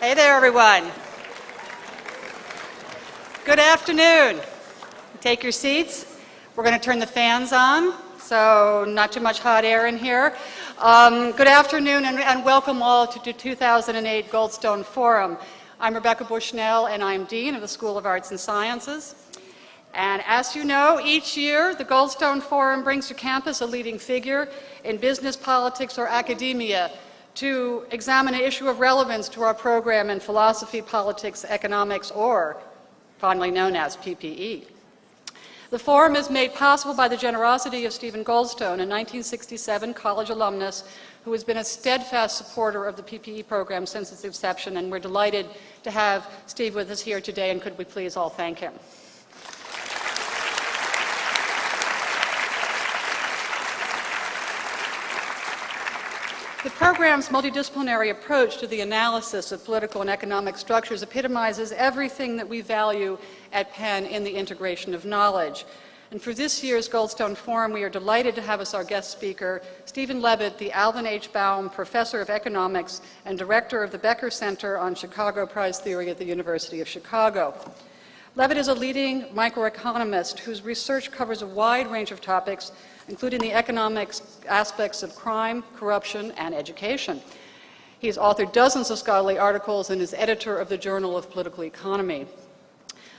Hey there, everyone. Good afternoon. Take your seats. We're going to turn the fans on, so not too much hot air in here. Good afternoon and welcome all to the 2008 Goldstone Forum. I'm Rebecca Bushnell and I'm Dean of the School of Arts and Sciences. And as you know, each year the Goldstone Forum brings to campus a leading figure in business, politics, or academia to examine an issue of relevance to our program in philosophy, politics, economics, or fondly known as PPE. The forum is made possible by the generosity of Stephen Goldstone, a 1967 college alumnus who has been a steadfast supporter of the PPE program since its inception, and we're delighted to have Steve with us here today, and could we please all thank him. The program's multidisciplinary approach to the analysis of political and economic structures epitomizes everything that we value at Penn in the integration of knowledge. And for this year's Goldstone Forum, we are delighted to have as our guest speaker Stephen Levitt, the Alvin H. Baum Professor of Economics and Director of the Becker Center on Chicago Prize Theory at the University of Chicago. Levitt is a leading microeconomist whose research covers a wide range of topics, including the economic aspects of crime, corruption, and education. He has authored dozens of scholarly articles and is editor of the Journal of Political Economy.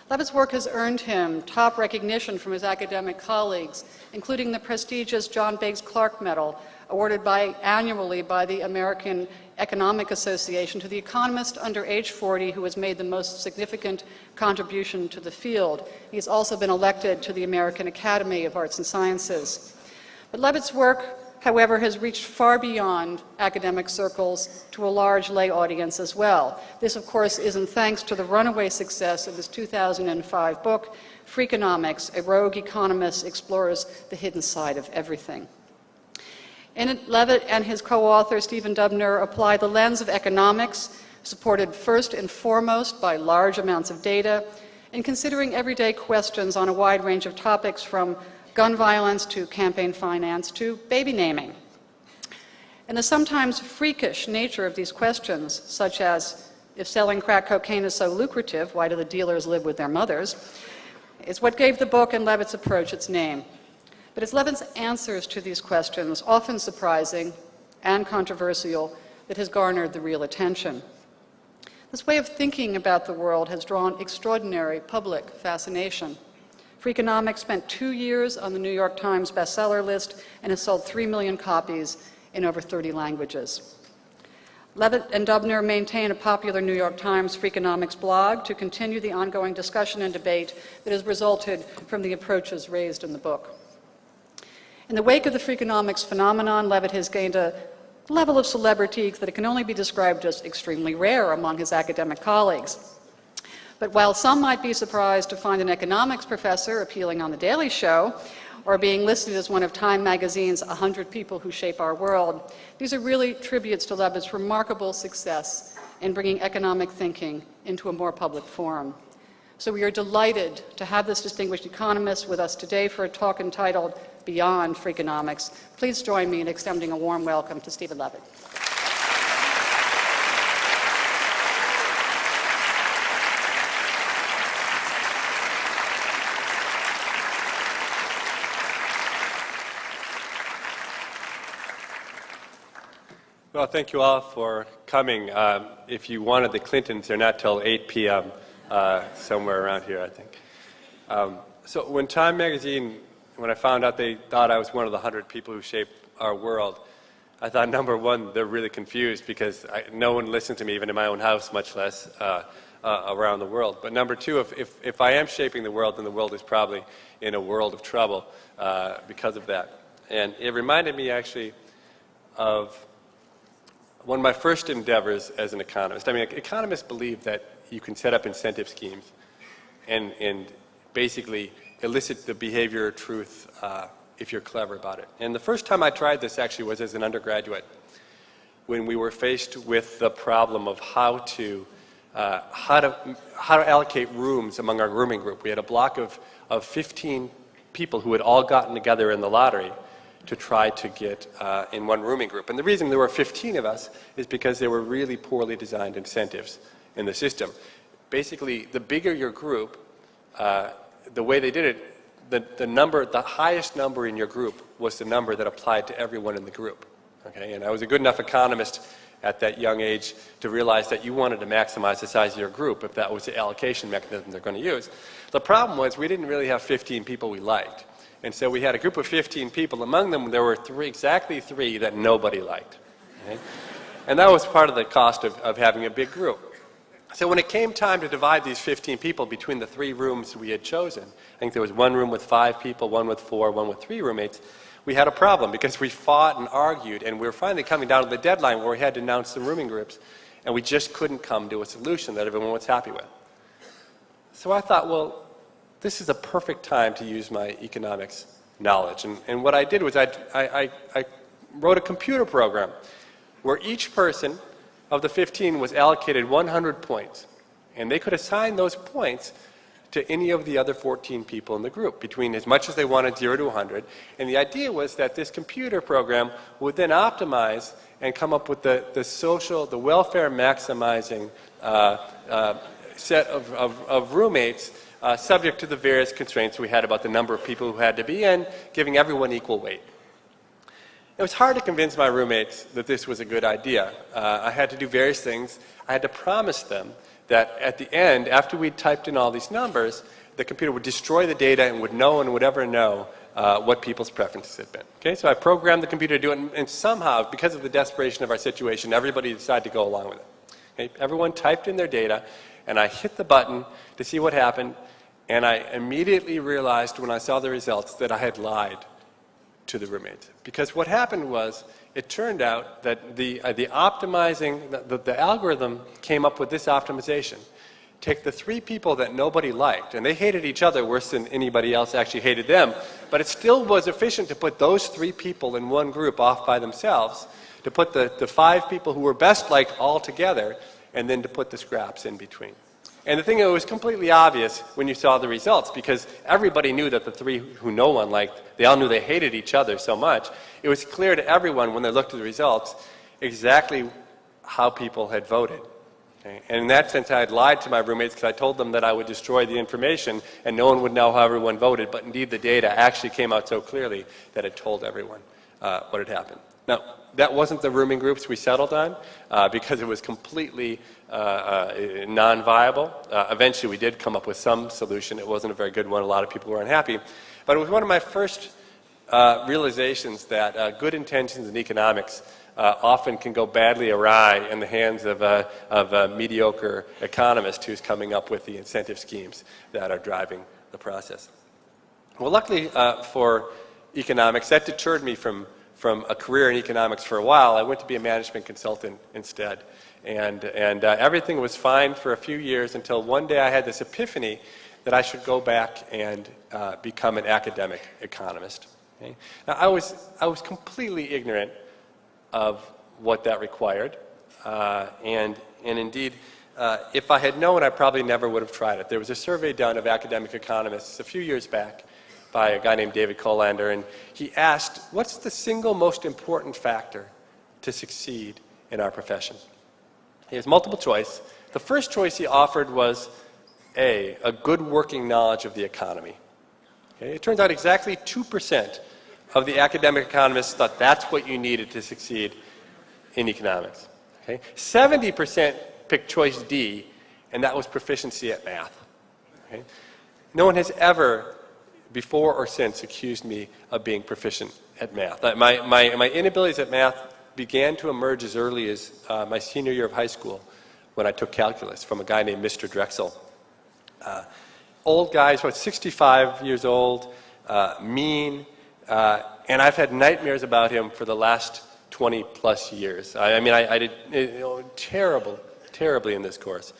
Levitt's work has earned him top recognition from his academic colleagues, including the prestigious John Beggs Clark Medal, awarded annually by the American Economic Association to the economist under age 40 who has made the most significant contribution to the field. He's also been elected to the American Academy of Arts and Sciences. But Levitt's work, however, has reached far beyond academic circles to a large lay audience as well. This, of course, is in thanks to the runaway success of his 2005 book, Freakonomics, A Rogue Economist Explores the Hidden Side of Everything. In it, Levitt and his co-author, Stephen Dubner, apply the lens of economics, supported first and foremost by large amounts of data, in considering everyday questions on a wide range of topics from gun violence to campaign finance to baby naming. And the sometimes freakish nature of these questions, such as, if selling crack cocaine is so lucrative, why do the dealers live with their mothers, is what gave the book and Levitt's approach its name. But it's Levitt's answers to these questions, often surprising and controversial, that has garnered the real attention. This way of thinking about the world has drawn extraordinary public fascination. Freakonomics spent 2 years on the New York Times bestseller list and has sold 3 million copies in over 30 languages. Levitt and Dubner maintain a popular New York Times Freakonomics blog to continue the ongoing discussion and debate that has resulted from the approaches raised in the book. In the wake of the Freakonomics phenomenon, Levitt has gained a level of celebrity that it can only be described as extremely rare among his academic colleagues. But while some might be surprised to find an economics professor appealing on The Daily Show or being listed as one of Time magazine's 100 people who shape our world, these are really tributes to Levitt's remarkable success in bringing economic thinking into a more public forum. So we are delighted to have this distinguished economist with us today for a talk entitled Beyond Freakonomics. Please join me in extending a warm welcome to Stephen Levitt. Well, thank you all for coming. If you wanted the Clintons, they're not till 8 p.m. Somewhere around here, I think. So when Time magazine, when I found out they thought I was one of the 100 people who shape our world, I thought, number one, they're really confused because no one listens to me, even in my own house, much less around the world. But number two, if I am shaping the world, then the world is probably in a world of trouble because of that. And it reminded me actually of one of my first endeavors as an economist. I mean, economists believe that you can set up incentive schemes and basically elicit the behavior or truth if you're clever about it. And the first time I tried this actually was as an undergraduate, when we were faced with the problem of how to allocate rooms among our rooming group. We had a block of 15 people who had all gotten together in the lottery, to try to get in one rooming group. And the reason there were 15 of us is because there were really poorly designed incentives in the system. Basically, the bigger your group, the way they did it, the highest number in your group was the number that applied to everyone in the group. Okay? And I was a good enough economist at that young age to realize that you wanted to maximize the size of your group if that was the allocation mechanism they're going to use. The problem was we didn't really have 15 people we liked. And so we had a group of 15 people. Among them, there were exactly three that nobody liked. Okay? And that was part of the cost of having a big group. So when it came time to divide these 15 people between the 3 rooms we had chosen, I think there was 1 room with 5 people, 1 with 4, 1 with 3 roommates, we had a problem because we fought and argued, and we were finally coming down to the deadline where we had to announce the rooming groups, and we just couldn't come to a solution that everyone was happy with. So I thought, well, this is a perfect time to use my economics knowledge. And what I did was I wrote a computer program where each person of the 15 was allocated 100 points. And they could assign those points to any of the other 14 people in the group, between as much as they wanted, 0 to 100. And the idea was that this computer program would then optimize and come up with the welfare maximizing set of roommates subject to the various constraints we had about the number of people who had to be in, giving everyone equal weight. It was hard to convince my roommates that this was a good idea. I had to do various things. I had to promise them that at the end, after we'd typed in all these numbers, the computer would destroy the data and would know and would ever know what people's preferences had been. Okay, so I programmed the computer to do it, and somehow, because of the desperation of our situation, everybody decided to go along with it. Okay, everyone typed in their data, and I hit the button to see what happened, and I immediately realized when I saw the results that I had lied to the roommates. Because what happened was, it turned out that the algorithm came up with this optimization. Take the 3 people that nobody liked, and they hated each other worse than anybody else actually hated them, but it still was efficient to put those 3 people in one group off by themselves, to put the 5 people who were best liked all together, and then to put the scraps in between. And the thing, it was completely obvious when you saw the results, because everybody knew that the 3 who no one liked, they all knew they hated each other so much. It was clear to everyone when they looked at the results exactly how people had voted. Okay? And in that sense, I had lied to my roommates because I told them that I would destroy the information and no one would know how everyone voted, but indeed the data actually came out so clearly that it told everyone what had happened. Now, that wasn't the rooming groups we settled on because it was completely non-viable. Eventually, we did come up with some solution. It wasn't a very good one. A lot of people were unhappy. But it was one of my first realizations that good intentions in economics often can go badly awry in the hands of a mediocre economist who's coming up with the incentive schemes that are driving the process. Well, luckily for economics, that deterred me from a career in economics for a while. I went to be a management consultant instead. And everything was fine for a few years until one day I had this epiphany that I should go back and become an academic economist. Okay? Now, I was completely ignorant of what that required. And indeed, if I had known, I probably never would have tried it. There was a survey done of academic economists a few years back by a guy named David Colander, and he asked, what's the single most important factor to succeed in our profession? He has multiple choice. The first choice he offered was a good working knowledge of the economy. Okay? It turns out exactly 2% of the academic economists thought that's what you needed to succeed in economics. Okay? 70% picked choice D, and that was proficiency at math. Okay? No one has ever, before or since, accused me of being proficient at math. My inabilities at math began to emerge as early as my senior year of high school when I took calculus from a guy named Mr. Drexel. Old guy, about 65 years old, mean, and I've had nightmares about him for the last 20 plus years. I did terribly in this course.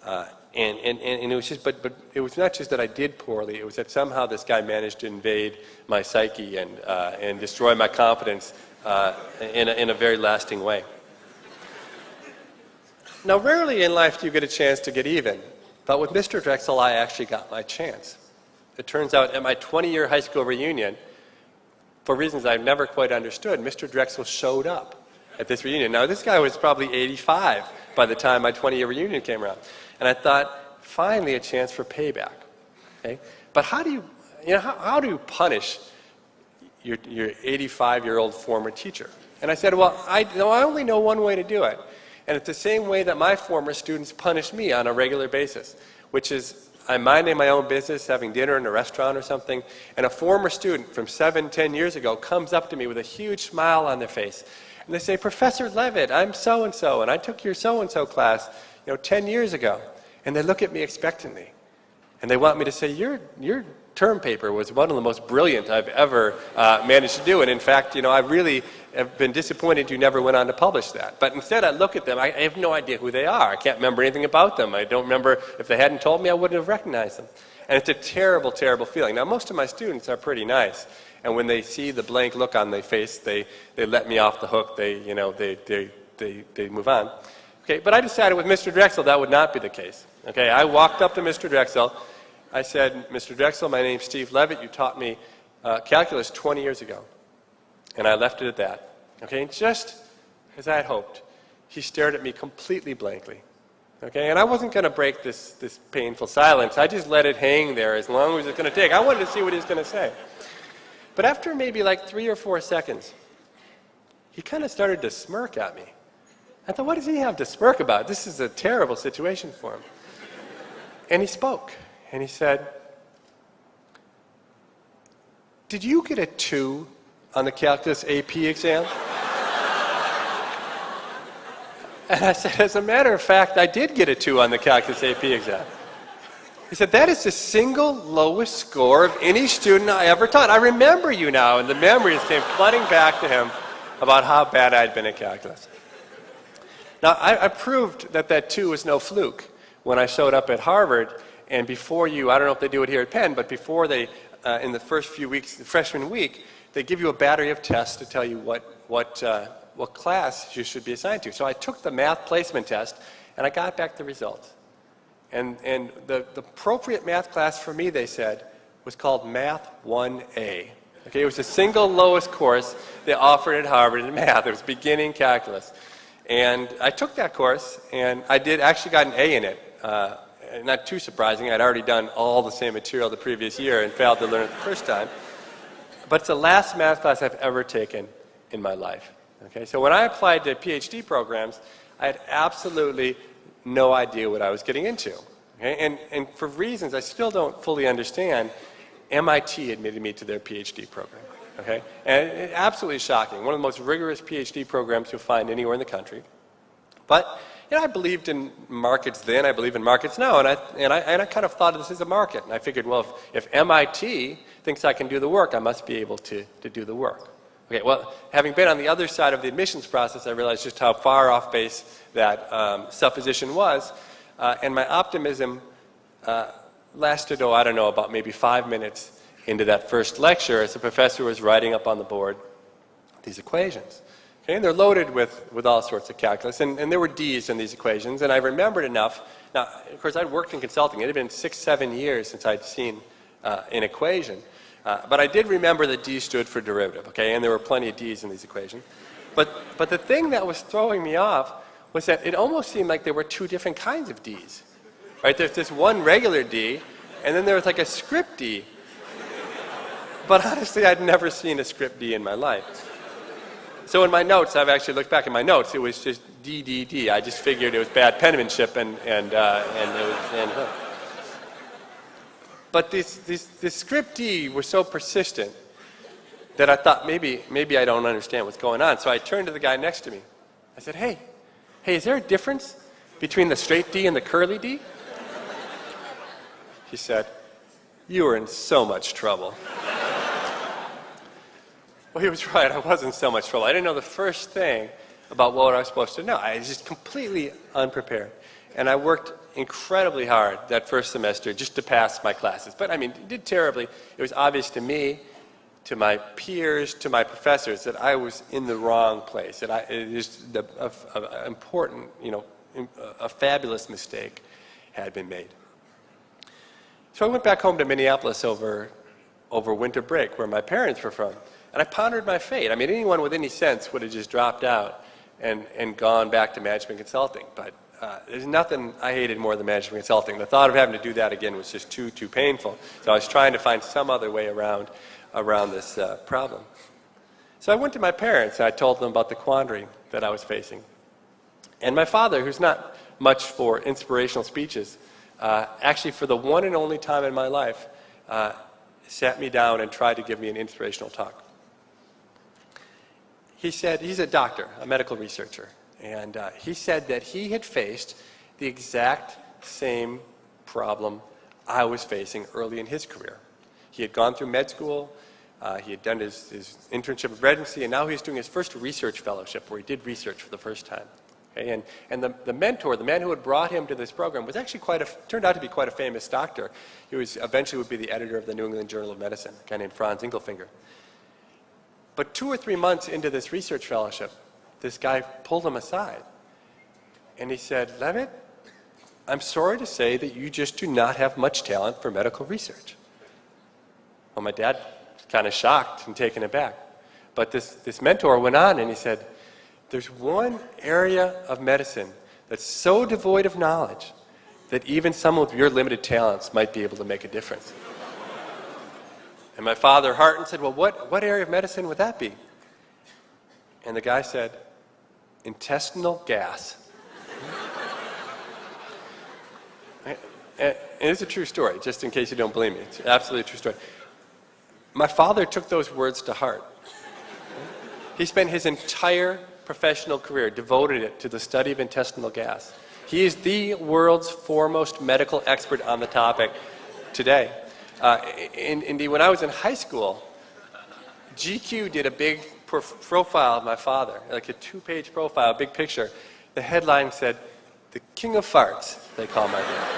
And it was just, but it was not just that I did poorly, it was that somehow this guy managed to invade my psyche and destroy my confidence in a very lasting way. Now, rarely in life do you get a chance to get even, but with Mr. Drexel, I actually got my chance. It turns out at my 20-year high school reunion, for reasons I've never quite understood, Mr. Drexel showed up at this reunion. Now, this guy was probably 85 by the time my 20-year reunion came around. And I thought, finally a chance for payback. Okay? But how do you punish your 85-year-old former teacher? And I said, well, I only know one way to do it. And it's the same way that my former students punish me on a regular basis, which is I'm minding my own business, having dinner in a restaurant or something, and a former student from 7-10 years ago comes up to me with a huge smile on their face. And they say, Professor Levitt, I'm so-and-so, and I took your so-and-so class 10 years ago. And they look at me expectantly. And they want me to say, your term paper was one of the most brilliant I've ever managed to do. And in fact, I really have been disappointed you never went on to publish that. But instead I look at them, I have no idea who they are. I can't remember anything about them. I don't remember, if they hadn't told me, I wouldn't have recognized them. And it's a terrible, terrible feeling. Now, most of my students are pretty nice. And when they see the blank look on their face, they let me off the hook. They move on. Okay, but I decided with Mr. Drexel that would not be the case. Okay, I walked up to Mr. Drexel. I said, Mr. Drexel, my name's Steve Levitt. You taught me calculus 20 years ago. And I left it at that. Okay, and just as I had hoped, he stared at me completely blankly. Okay, and I wasn't going to break this painful silence. I just let it hang there as long as it's going to take. I wanted to see what he was going to say. But after maybe like 3 or 4 seconds, he kind of started to smirk at me. I thought, what does he have to smirk about? This is a terrible situation for him. And he spoke, and he said, did you get a 2 on the calculus AP exam? And I said, as a matter of fact, I did get a 2 on the calculus AP exam. He said, that is the single lowest score of any student I ever taught. I remember you now, and the memories came flooding back to him about how bad I'd been at calculus. Now, I proved that 2 was no fluke when I showed up at Harvard, and before you, I don't know if they do it here at Penn, but before they, in the first few weeks, the freshman week, they give you a battery of tests to tell you what class you should be assigned to. So I took the math placement test, and I got back the results. And the appropriate math class for me, they said, was called Math 1A. Okay, it was the single lowest course they offered at Harvard in math. It was beginning calculus. And I took that course, and I actually got an A in it. Not too surprising. I'd already done all the same material the previous year and failed to learn it the first time. But it's the last math class I've ever taken in my life. Okay, so when I applied to Ph.D. programs, I had absolutely no idea what I was getting into. Okay? And for reasons I still don't fully understand, M.I.T. admitted me to their Ph.D. program. Okay? And it's absolutely shocking. One of the most rigorous Ph.D. programs you'll find anywhere in the country. But I believed in markets then, I believe in markets now, and I kind of thought of this as a market. And I figured, well, if M.I.T. thinks I can do the work, I must be able to do the work. Okay, well, having been on the other side of the admissions process, I realized just how far off base that supposition was, and my optimism lasted, I don't know, about maybe 5 minutes into that first lecture as the professor was writing up on the board these equations. Okay, and they're loaded with all sorts of calculus, and there were D's in these equations, and I remembered enough. Now, of course, I'd worked in consulting. It had been 6-7 years since I'd seen an equation. But I did remember that D stood for derivative, okay, and there were plenty of D's in these equations. But the thing that was throwing me off was that it almost seemed like there were 2 different kinds of D's. Right? There's this one regular D, and then there was like a script D. But honestly, I'd never seen a script D in my life. So in my notes, I've actually looked back in my notes, it was just D, D, D. I just figured it was bad penmanship and it was... But this script D was so persistent that I thought maybe I don't understand what's going on. So I turned to the guy next to me. I said, hey, is there a difference between the straight D and the curly D? He said, you are in so much trouble. Well, he was right. I was in so much trouble. I didn't know the first thing about what I was supposed to know. I was just completely unprepared. And I worked incredibly hard that first semester just to pass my classes. But I mean, it did terribly. It was obvious to me, to my peers, to my professors that I was in the wrong place. That important, a fabulous mistake had been made. So I went back home to Minneapolis over winter break, where my parents were from. And I pondered my fate. I mean, anyone with any sense would have just dropped out and gone back to management consulting. But there's nothing I hated more than management consulting. The thought of having to do that again was just too painful. So I was trying to find some other way around this problem. So I went to my parents and I told them about the quandary that I was facing. And my father, who's not much for inspirational speeches, actually for the one and only time in my life, sat me down and tried to give me an inspirational talk. He said, he's a doctor, a medical researcher, and he said that he had faced the exact same problem I was facing early in his career. He had gone through med school, he had done his internship of residency, and now he was doing his first research fellowship where he did research for the first time. Okay, and the mentor, the man who had brought him to this program, was actually turned out to be quite a famous doctor. He eventually would be the editor of the New England Journal of Medicine, a guy named Franz Ingelfinger. But 2 or 3 months into this research fellowship, this guy pulled him aside. And he said, "Levitt, I'm sorry to say that you just do not have much talent for medical research." Well, my dad was kind of shocked and taken aback. But this mentor went on and he said, "There's one area of medicine that's so devoid of knowledge that even some of your limited talents might be able to make a difference." And my father heartened said, "Well, what area of medicine would that be?" And the guy said, "Intestinal gas." And it's a true story, just in case you don't believe me. It's absolutely a true story. My father took those words to heart. He spent his entire professional career devoted it to the study of intestinal gas. He is the world's foremost medical expert on the topic today. Indeed, when I was in high school, GQ did a big profile of my father, like a 2-page profile, a big picture. The headline said, "The King of Farts," they call my dad.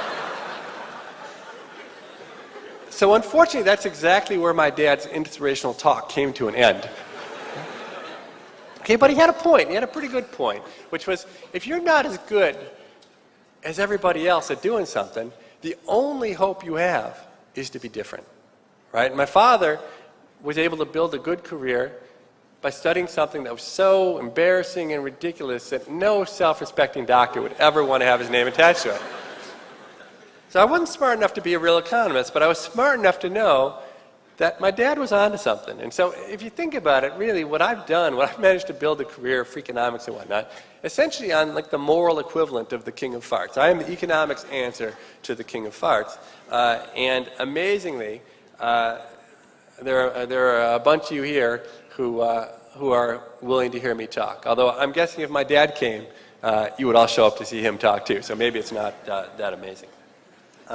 So unfortunately, that's exactly where my dad's inspirational talk came to an end. Okay, but he had a point. He had a pretty good point, which was, if you're not as good as everybody else at doing something, the only hope you have is to be different, right? And my father was able to build a good career by studying something that was so embarrassing and ridiculous that no self-respecting doctor would ever want to have his name attached to it. So I wasn't smart enough to be a real economist, but I was smart enough to know that my dad was onto something. And so if you think about it, really what I've managed to build a career of Freakonomics and whatnot, essentially on like the moral equivalent of the King of Farts. I am the economics answer to the King of Farts. And amazingly, there are a bunch of you here who are willing to hear me talk. Although I'm guessing if my dad came, you would all show up to see him talk too. So maybe it's not that amazing.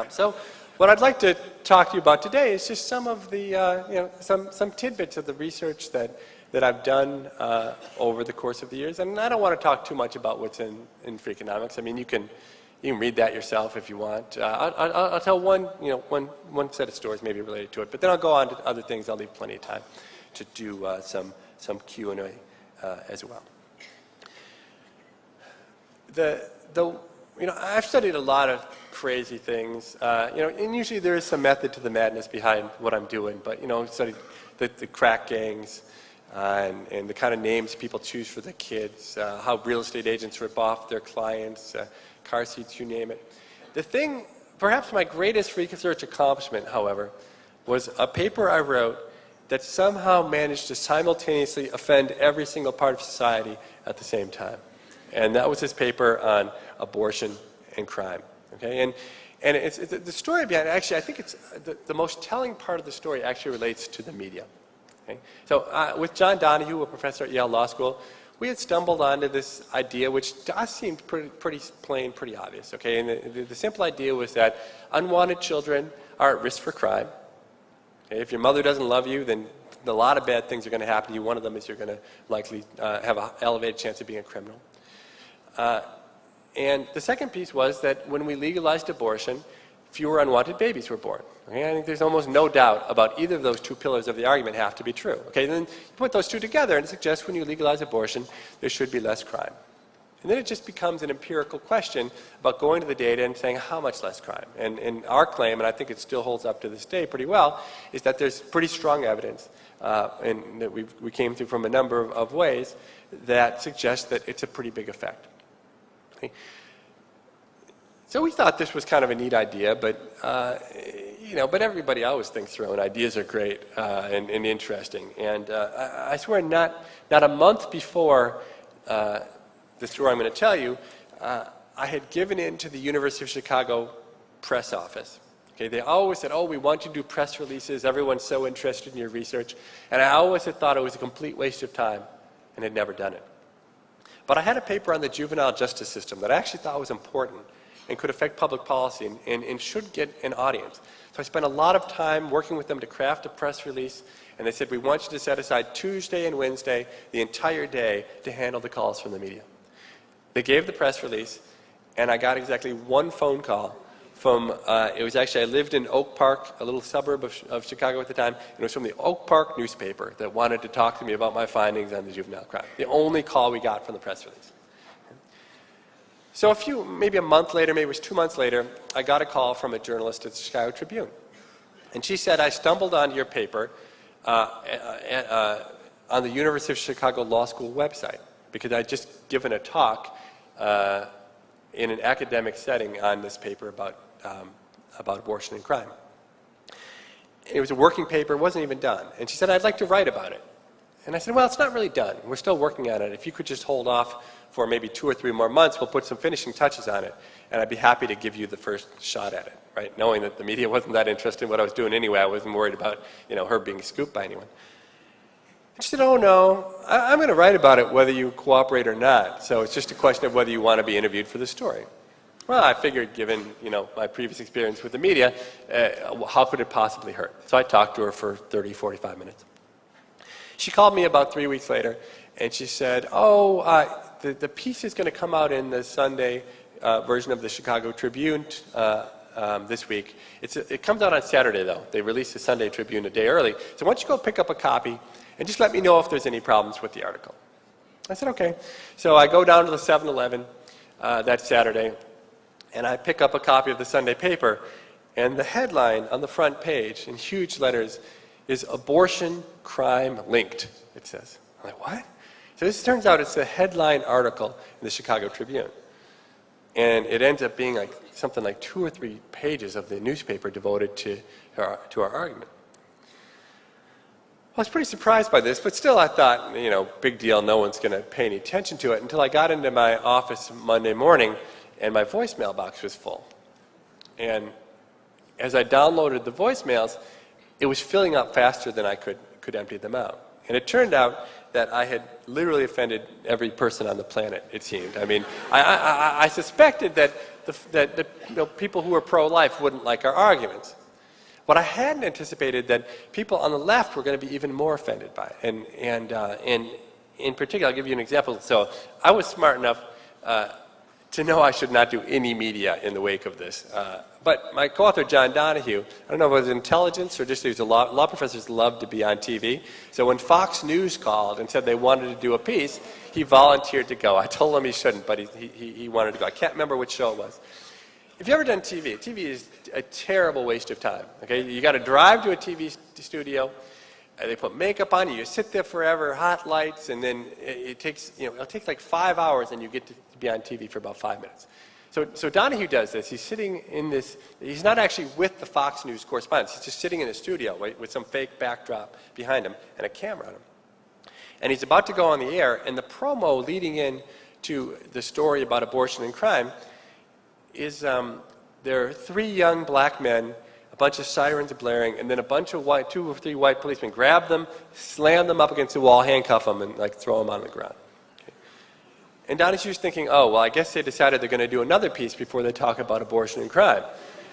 So what I'd like to talk to you about today is just some of the, some tidbits of the research that I've done over the course of the years. And I don't want to talk too much about what's in Freakonomics. I mean, you can read that yourself if you want. I'll tell one set of stories maybe related to it, but then I'll go on to other things. I'll leave plenty of time to do some Q&A as well. I've studied a lot of crazy things, and usually there is some method to the madness behind what I'm doing, but, studied the crack gangs and the kind of names people choose for the kids, how real estate agents rip off their clients, car seats, you name it. The thing, perhaps my greatest research accomplishment, however, was a paper I wrote that somehow managed to simultaneously offend every single part of society at the same time. And that was this paper on abortion and crime. Okay, and it's the story behind it, actually, I think it's the most telling part of the story actually relates to the media. Okay? So with John Donahue, a professor at Yale Law School, we had stumbled onto this idea which to us seemed pretty plain, pretty obvious. Okay, and the simple idea was that unwanted children are at risk for crime. Okay? If your mother doesn't love you, then a lot of bad things are going to happen to you. One of them is you're going to likely have an elevated chance of being a criminal. And the second piece was that when we legalized abortion, fewer unwanted babies were born. Okay? I think there's almost no doubt about either of those two pillars of the argument have to be true. Okay? Then you put those two together and it suggests when you legalize abortion, there should be less crime. And then it just becomes an empirical question about going to the data and saying how much less crime. And our claim, and I think it still holds up to this day pretty well, is that there's pretty strong evidence, and that we came through from a number of ways, that suggest that it's a pretty big effect. Okay? So we thought this was kind of a neat idea, but but everybody always thinks their own ideas are great and interesting. And I swear, not a month before the story I'm going to tell you, I had given in to the University of Chicago press office. Okay, they always said, oh, we want you to do press releases. Everyone's so interested in your research. And I always had thought it was a complete waste of time and had never done it. But I had a paper on the juvenile justice system that I actually thought was important and could affect public policy and should get an audience. So I spent a lot of time working with them to craft a press release, and they said, we want you to set aside Tuesday and Wednesday, the entire day, to handle the calls from the media. They gave the press release, and I got exactly one phone call from, it was actually, I lived in Oak Park, a little suburb of Chicago at the time, and it was from the Oak Park newspaper that wanted to talk to me about my findings on the juvenile crime. The only call we got from the press release. So maybe a month later, maybe it was 2 months later, I got a call from a journalist at the Chicago Tribune. And she said, I stumbled onto your paper on the University of Chicago Law School website because I'd just given a talk in an academic setting on this paper about abortion and crime. It was a working paper, it wasn't even done. And she said, I'd like to write about it. And I said, well, it's not really done. We're still working on it. If you could just hold off for maybe 2 or 3 more months, we'll put some finishing touches on it, and I'd be happy to give you the first shot at it, right? Knowing that the media wasn't that interested in what I was doing anyway, I wasn't worried about, her being scooped by anyone. And she said, oh no, I'm going to write about it whether you cooperate or not, so it's just a question of whether you want to be interviewed for the story. Well, I figured, given, my previous experience with the media, how could it possibly hurt? So I talked to her for 30, 45 minutes. She called me about 3 weeks later, and she said, the piece is going to come out in the Sunday version of the Chicago Tribune this week. It comes out on Saturday, though. They release the Sunday Tribune a day early. So why don't you go pick up a copy and just let me know if there's any problems with the article. I said, okay. So I go down to the 7-Eleven that Saturday, and I pick up a copy of the Sunday paper, and the headline on the front page in huge letters is "Abortion Crime Linked," it says. I'm like, what? So this turns out it's a headline article in the Chicago Tribune. And it ends up being something like 2 or 3 pages of the newspaper devoted to our argument. I was pretty surprised by this, but still I thought, big deal, no one's going to pay any attention to it, until I got into my office Monday morning and my voicemail box was full. And as I downloaded the voicemails, it was filling up faster than I could empty them out. And it turned out that I had literally offended every person on the planet, it seemed. I mean, I suspected that the people who were pro-life wouldn't like our arguments. But I hadn't anticipated that people on the left were going to be even more offended by it. And in particular, I'll give you an example. So I was smart enough to know I should not do any media in the wake of this. But my co-author, John Donahue, I don't know if it was intelligence or just he was law professors love to be on TV. So when Fox News called and said they wanted to do a piece, he volunteered to go. I told him he shouldn't, but he wanted to go. I can't remember which show it was. If you've ever done TV, TV is a terrible waste of time. Okay, you got to drive to a TV studio. They put makeup on you. You sit there forever, hot lights, and then it takes it'll take like 5 hours, and you get to be on TV for about 5 minutes. So Donahue does this. He's sitting in this. He's not actually with the Fox News correspondents. He's just sitting in a studio with some fake backdrop behind him and a camera on him. And he's about to go on the air, and the promo leading in to the story about abortion and crime is there are 3 young black men, a bunch of sirens blaring, and then a bunch of 2 or 3 white policemen grab them, slam them up against the wall, handcuff them, and throw them on the ground. Okay. And Donahue's thinking, oh, well, I guess they decided they're going to do another piece before they talk about abortion and crime.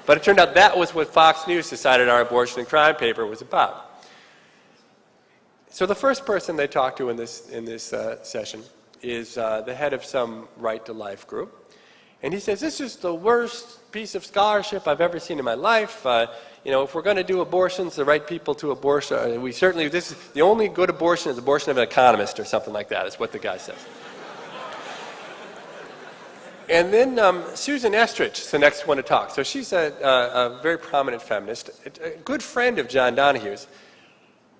But it turned out that was what Fox News decided our abortion and crime paper was about. So the first person they talked to in this session is the head of some Right to Life group. And he says, this is the worst piece of scholarship I've ever seen in my life. If we're going to do abortions, the right people to abortion, this is the only good abortion is abortion of an economist or something like that, is what the guy says. And then Susan Estrich is the next one to talk. So she's a very prominent feminist, a good friend of John Donahue's.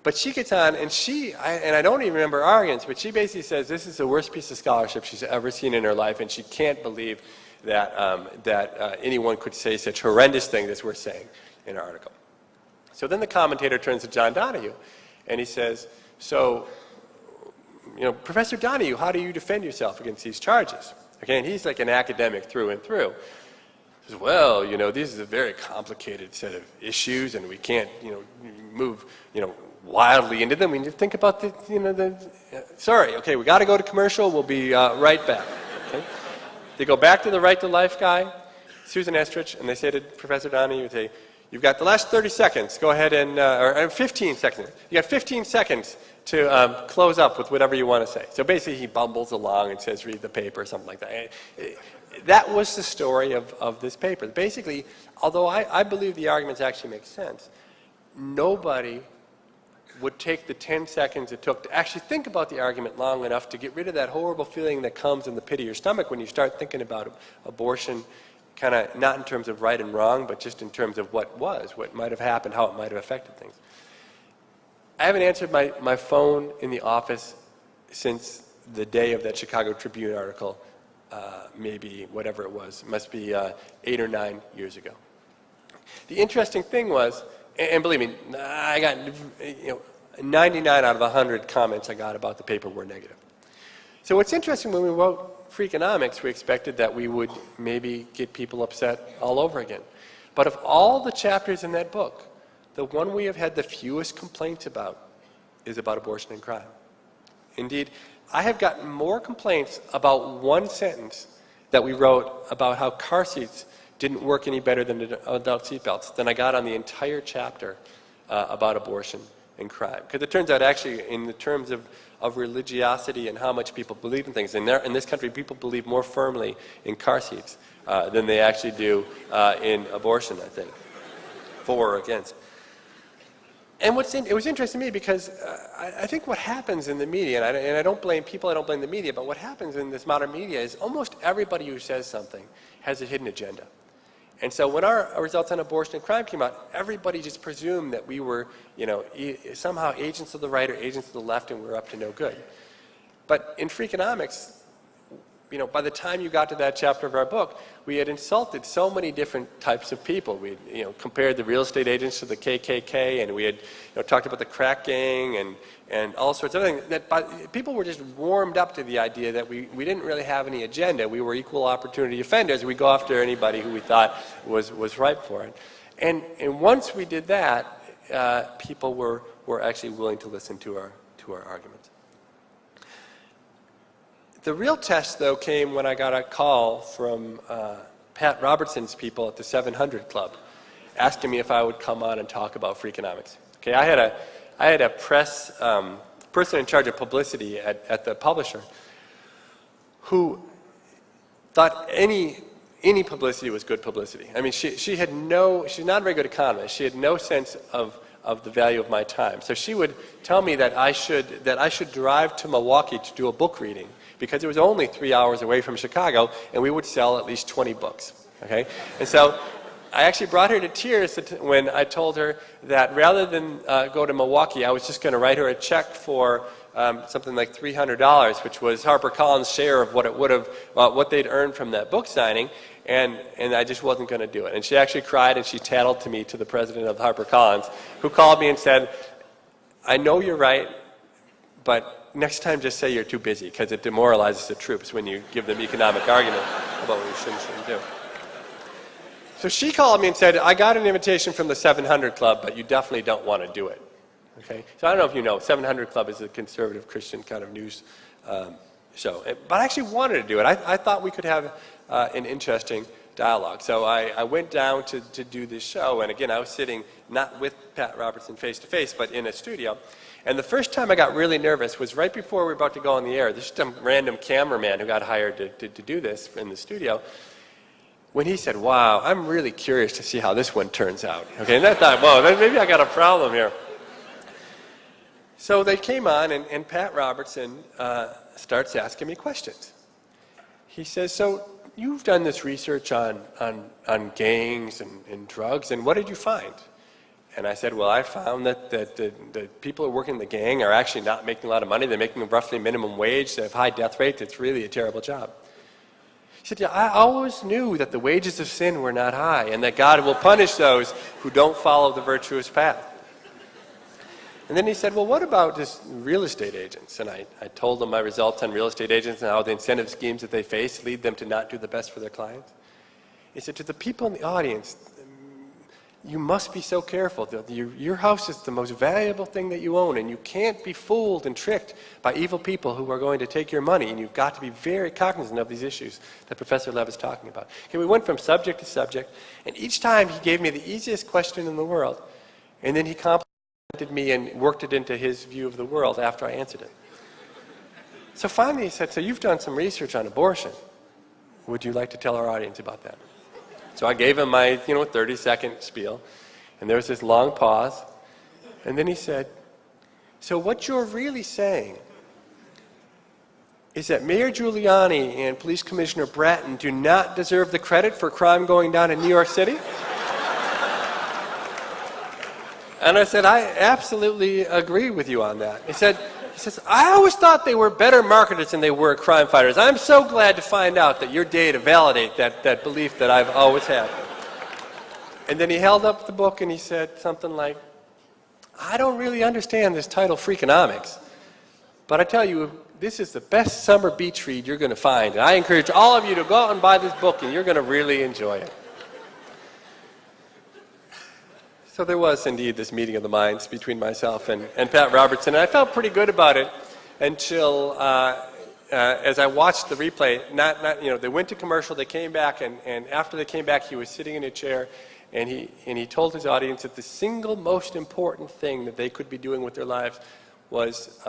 But she gets on, and I don't even remember arguments, but she basically says this is the worst piece of scholarship she's ever seen in her life, and she can't believe that, anyone could say such horrendous things as we're saying in our article. So then the commentator turns to John Donahue, and he says, so, Professor Donahue, how do you defend yourself against these charges? Okay, and he's like an academic through and through. He says, well, this is a very complicated set of issues, and we can't, move, wildly into them. We need to think about sorry, okay, we got to go to commercial. We'll be right back. Okay? They go back to the Right to Life guy, Susan Estrich, and they say to Professor Donahue, they say, you've got the last 30 seconds. Go ahead and, or 15 seconds. You got 15 seconds to close up with whatever you want to say. So basically he bumbles along and says, read the paper or something like that. That was the story of this paper. Basically, although I believe the arguments actually make sense, nobody would take the 10 seconds it took to actually think about the argument long enough to get rid of that horrible feeling that comes in the pit of your stomach when you start thinking about abortion, kind of not in terms of right and wrong, but just in terms of what might have happened, how it might have affected things. I haven't answered my phone in the office since the day of that Chicago Tribune article, maybe whatever it was. It must be 8 or 9 years ago. The interesting thing was, and believe me, I got 99 out of 100 comments I got about the paper were negative. So what's interesting, when we wrote Freakonomics, we expected that we would maybe get people upset all over again. But of all the chapters in that book, the one we have had the fewest complaints about is about abortion and crime. Indeed, I have gotten more complaints about one sentence that we wrote about how car seats didn't work any better than adult seatbelts than I got on the entire chapter about abortion and crime. Because it turns out actually in the terms of religiosity and how much people believe in things, in this country people believe more firmly in car seats than they actually do in abortion, I think, for or against. And it was interesting to me because I think what happens in the media, and I don't blame people, I don't blame the media, but what happens in this modern media is almost everybody who says something has a hidden agenda. And so when our results on abortion and crime came out, everybody just presumed that we were, somehow agents of the right or agents of the left, and we were up to no good. But in Freakonomics, by the time you got to that chapter of our book, we had insulted so many different types of people. We had, compared the real estate agents to the KKK, and we had, talked about the crack gang and all sorts of things. That people were just warmed up to the idea that we didn't really have any agenda. We were equal opportunity offenders. We go after anybody who we thought was ripe for it. And once we did that, people were actually willing to listen to our arguments. The real test, though, came when I got a call from Pat Robertson's people at the 700 Club asking me if I would come on and talk about Freakonomics. Okay, I had a press person in charge of publicity at the publisher who thought any publicity was good publicity. I mean, she's not a very good economist. She had no sense of the value of my time. So she would tell me that I should drive to Milwaukee to do a book reading, because it was only 3 hours away from Chicago, and we would sell at least 20 books. Okay? And so I actually brought her to tears when I told her that rather than go to Milwaukee, I was just going to write her a check for something like $300, which was HarperCollins' share of what they'd earned from that book signing, and I just wasn't going to do it. And she actually cried, and she tattled to me, to the president of HarperCollins, who called me and said, I know you're right, but next time just say you're too busy, because it demoralizes the troops when you give them economic argument about what you shouldn't do. So she called me and said, I got an invitation from the 700 Club, but you definitely don't want to do it. Okay? So I don't know if you know, 700 Club is a conservative Christian kind of news show. But I actually wanted to do it. I thought we could have an interesting dialogue. So I went down to do this show, and again, I was sitting not with Pat Robertson face to face, but in a studio. And the first time I got really nervous was right before we were about to go on the air. There's some random cameraman who got hired to do this in the studio, when he said, wow, I'm really curious to see how this one turns out. Okay, and I thought, whoa, maybe I got a problem here. So they came on, and Pat Robertson starts asking me questions. He says, so you've done this research on gangs and drugs, and what did you find? And I said, well, I found that the people who work in the gang are actually not making a lot of money. They're making roughly minimum wage. They have high death rates. It's really a terrible job. He said, yeah, I always knew that the wages of sin were not high and that God will punish those who don't follow the virtuous path. And then he said, well, what about just real estate agents? And I told him my results on real estate agents and how the incentive schemes that they face lead them to not do the best for their clients. He said, to the people in the audience, you must be so careful. Your house is the most valuable thing that you own, and you can't be fooled and tricked by evil people who are going to take your money, and you've got to be very cognizant of these issues that Professor Levitt is talking about. Okay, we went from subject to subject, and each time he gave me the easiest question in the world, and then he complimented me and worked it into his view of the world after I answered it. So finally he said, so you've done some research on abortion. Would you like to tell our audience about that? So I gave him my 30-second spiel, and there was this long pause, and then he said, so what you're really saying is that Mayor Giuliani and Police Commissioner Bratton do not deserve the credit for crime going down in New York City? And I said, I absolutely agree with you on that. He says, I always thought they were better marketers than they were crime fighters. I'm so glad to find out that your data validate that belief that I've always had. And then he held up the book and he said something like, I don't really understand this title, Freakonomics, but I tell you, this is the best summer beach read you're going to find. And I encourage all of you to go out and buy this book, and you're going to really enjoy it. So there was indeed this meeting of the minds between myself and Pat Robertson, and I felt pretty good about it until as I watched the replay, they went to commercial, they came back, and after they came back, he was sitting in a chair, and he told his audience that the single most important thing that they could be doing with their lives was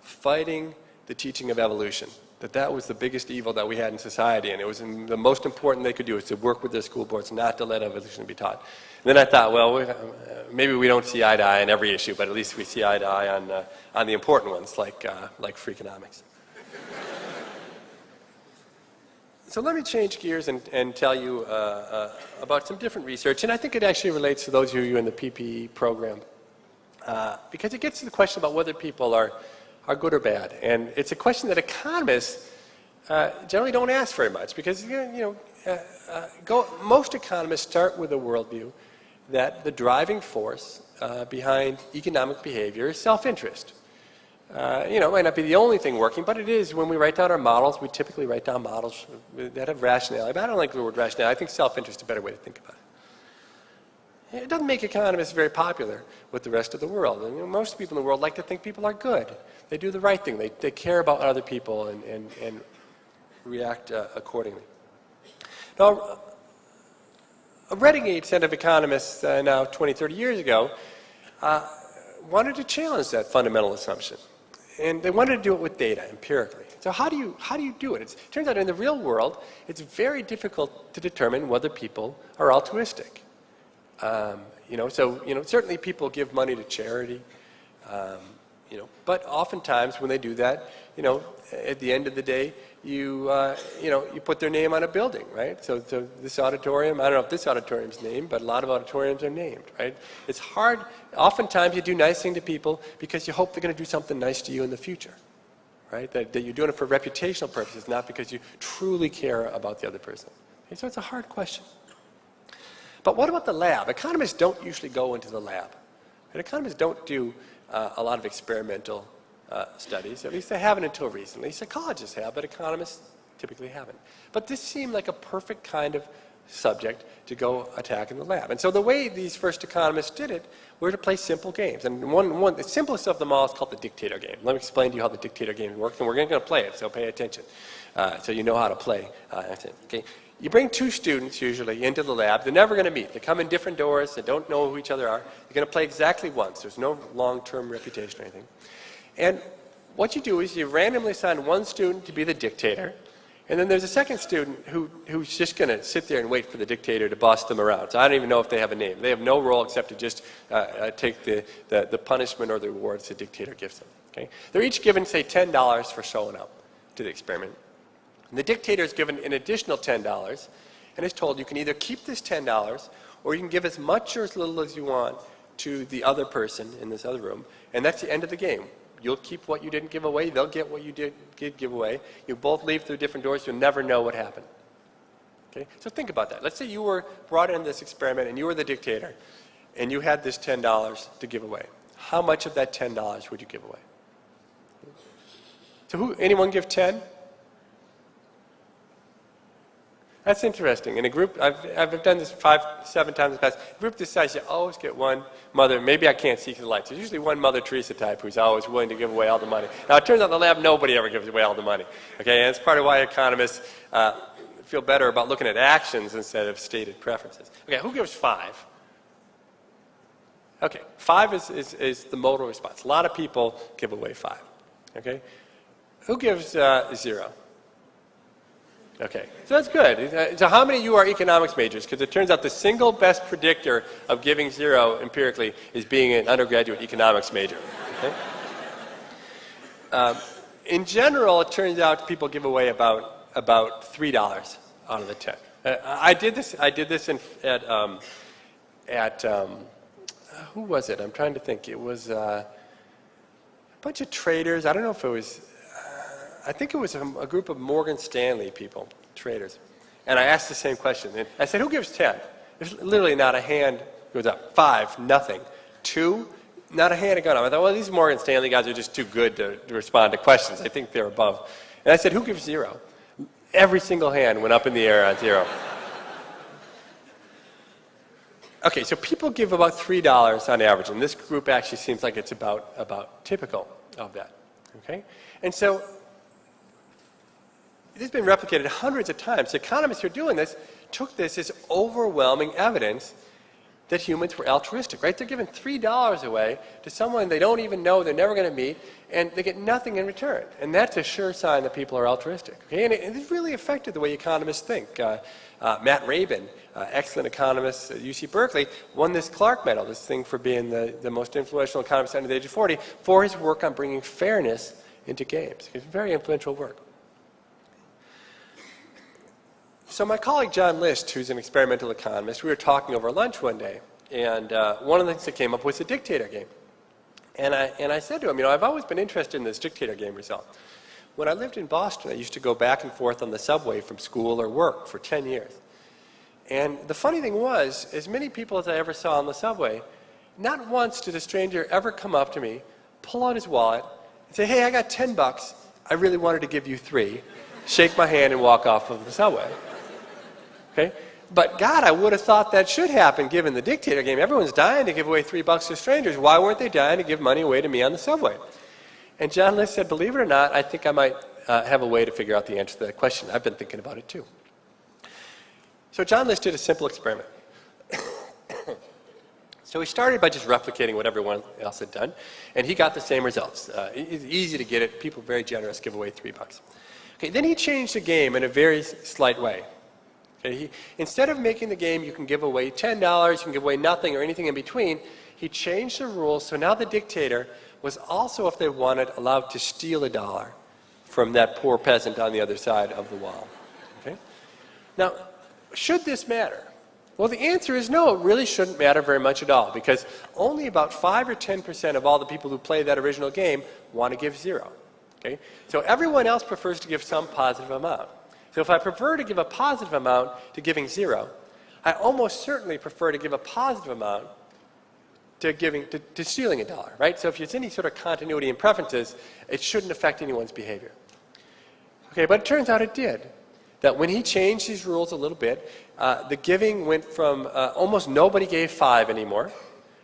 fighting the teaching of evolution. That was the biggest evil that we had in society, and it was the most important they could do was to work with their school boards not to let evolution be taught. And then I thought, well, maybe we don't see eye to eye on every issue, but at least we see eye to eye on the important ones, like Freakonomics. So let me change gears and tell you about some different research, and I think it actually relates to those of you in the PPE program, because it gets to the question about whether people are good or bad. And it's a question that economists generally don't ask very much, because most economists start with a worldview that the driving force behind economic behavior is self-interest. It might not be the only thing working, but it is. When we write down our models, we typically write down models that have rationality. But I don't like the word rationality. I think self-interest is a better way to think about it. It doesn't make economists very popular with the rest of the world. And most people in the world like to think people are good. They do the right thing. They care about other people and react accordingly. Now, a renegade set of economists now 20, 30 years ago wanted to challenge that fundamental assumption. And they wanted to do it with data, empirically. So how do you do it? It turns out in the real world, it's very difficult to determine whether people are altruistic. Certainly people give money to charity, but oftentimes when they do that, at the end of the day, you put their name on a building, right? So this auditorium, I don't know if this auditorium's named, but a lot of auditoriums are named, right? It's hard. Oftentimes you do nice things to people because you hope they're going to do something nice to you in the future, right? That you're doing it for reputational purposes, not because you truly care about the other person. Okay, so it's a hard question. But what about the lab? Economists don't usually go into the lab. And economists don't do a lot of experimental studies. At least they haven't until recently. Psychologists have, but economists typically haven't. But this seemed like a perfect kind of subject to go attack in the lab. And so the way these first economists did it were to play simple games. And the simplest of them all is called the dictator game. Let me explain to you how the dictator game works, and we're going to play it, so pay attention so you know how to play. Okay. You bring two students, usually, into the lab. They're never going to meet. They come in different doors. They don't know who each other are. They're going to play exactly once. There's no long-term reputation or anything. And what you do is you randomly assign one student to be the dictator, and then there's a second student who's just going to sit there and wait for the dictator to boss them around. So I don't even know if they have a name. They have no role except to just take the punishment or the rewards the dictator gives them. Okay? They're each given, say, $10 for showing up to the experiment. And the dictator is given an additional $10 and is told you can either keep this $10 or you can give as much or as little as you want to the other person in this other room, and that's the end of the game. You'll keep what you didn't give away, they'll get what you did give away. You both leave through different doors, you'll never know what happened. Okay? So think about that. Let's say you were brought in this experiment and you were the dictator and you had this $10 to give away. How much of that $10 would you give away? So anyone give 10? That's interesting. In a group, I've done this 5, 7 times in the past. A group this size, you always get one mother. Maybe I can't see through the lights. There's usually one Mother Teresa type who's always willing to give away all the money. Now, it turns out in the lab, nobody ever gives away all the money. Okay, and it's part of why economists feel better about looking at actions instead of stated preferences. Okay, who gives 5? Okay, 5 is the modal response. A lot of people give away 5. Okay, who gives 0? Okay, so that's good. So how many of you are economics majors? Because it turns out the single best predictor of giving 0 empirically is being an undergraduate economics major. Okay? In general, it turns out people give away about $3 out of the 10. I did this at who was it? I'm trying to think. It was a bunch of traders. I don't know if it was. I think it was a group of Morgan Stanley people, traders. And I asked the same question. And I said, who gives 10? There's literally not a hand goes up. 5, nothing. 2, not a hand had gone up. I thought, well, these Morgan Stanley guys are just too good to respond to questions. I think they're above. And I said, who gives 0? Every single hand went up in the air on 0. Okay, so people give about $3 on average. And this group actually seems like it's about typical of that. Okay? And so this has been replicated hundreds of times. The economists who are doing this took this as overwhelming evidence that humans were altruistic, right? They're giving $3 away to someone they don't even know, they're never going to meet, and they get nothing in return. And that's a sure sign that people are altruistic. Okay? And it really affected the way economists think. Matt Rabin, excellent economist at UC Berkeley, won this Clark Medal, this thing for being the most influential economist under the age of 40, for his work on bringing fairness into games. It's very influential work. So my colleague John List, who's an experimental economist, we were talking over lunch one day, and one of the things that came up was the dictator game. And I said to him, you know, I've always been interested in this dictator game result. When I lived in Boston, I used to go back and forth on the subway from school or work for 10 years. And the funny thing was, as many people as I ever saw on the subway, not once did a stranger ever come up to me, pull out his wallet, and say, hey, I got $10. I really wanted to give you 3. Shake my hand and walk off of the subway. Okay? But God, I would have thought that should happen given the dictator game. Everyone's dying to give away $3 to strangers. Why weren't they dying to give money away to me on the subway? And John List said, believe it or not, I think I might have a way to figure out the answer to that question. I've been thinking about it too. So John List did a simple experiment. So he started by just replicating what everyone else had done, and he got the same results. It's easy to get it. People are very generous, give away $3. Okay, then he changed the game in a very slight way. Okay, instead of making the game you can give away $10, you can give away nothing or anything in between, he changed the rules so now the dictator was also, if they wanted, allowed to steal $1 from that poor peasant on the other side of the wall. Okay? Now, should this matter? Well, the answer is no, it really shouldn't matter very much at all, because only about 5 or 10% of all the people who play that original game want to give 0. Okay? So everyone else prefers to give some positive amount. So if I prefer to give a positive amount to giving 0, I almost certainly prefer to give a positive amount to stealing $1, right? So if there's any sort of continuity in preferences, it shouldn't affect anyone's behavior. Okay, but it turns out it did. That when he changed these rules a little bit, the giving went from almost nobody gave 5 anymore.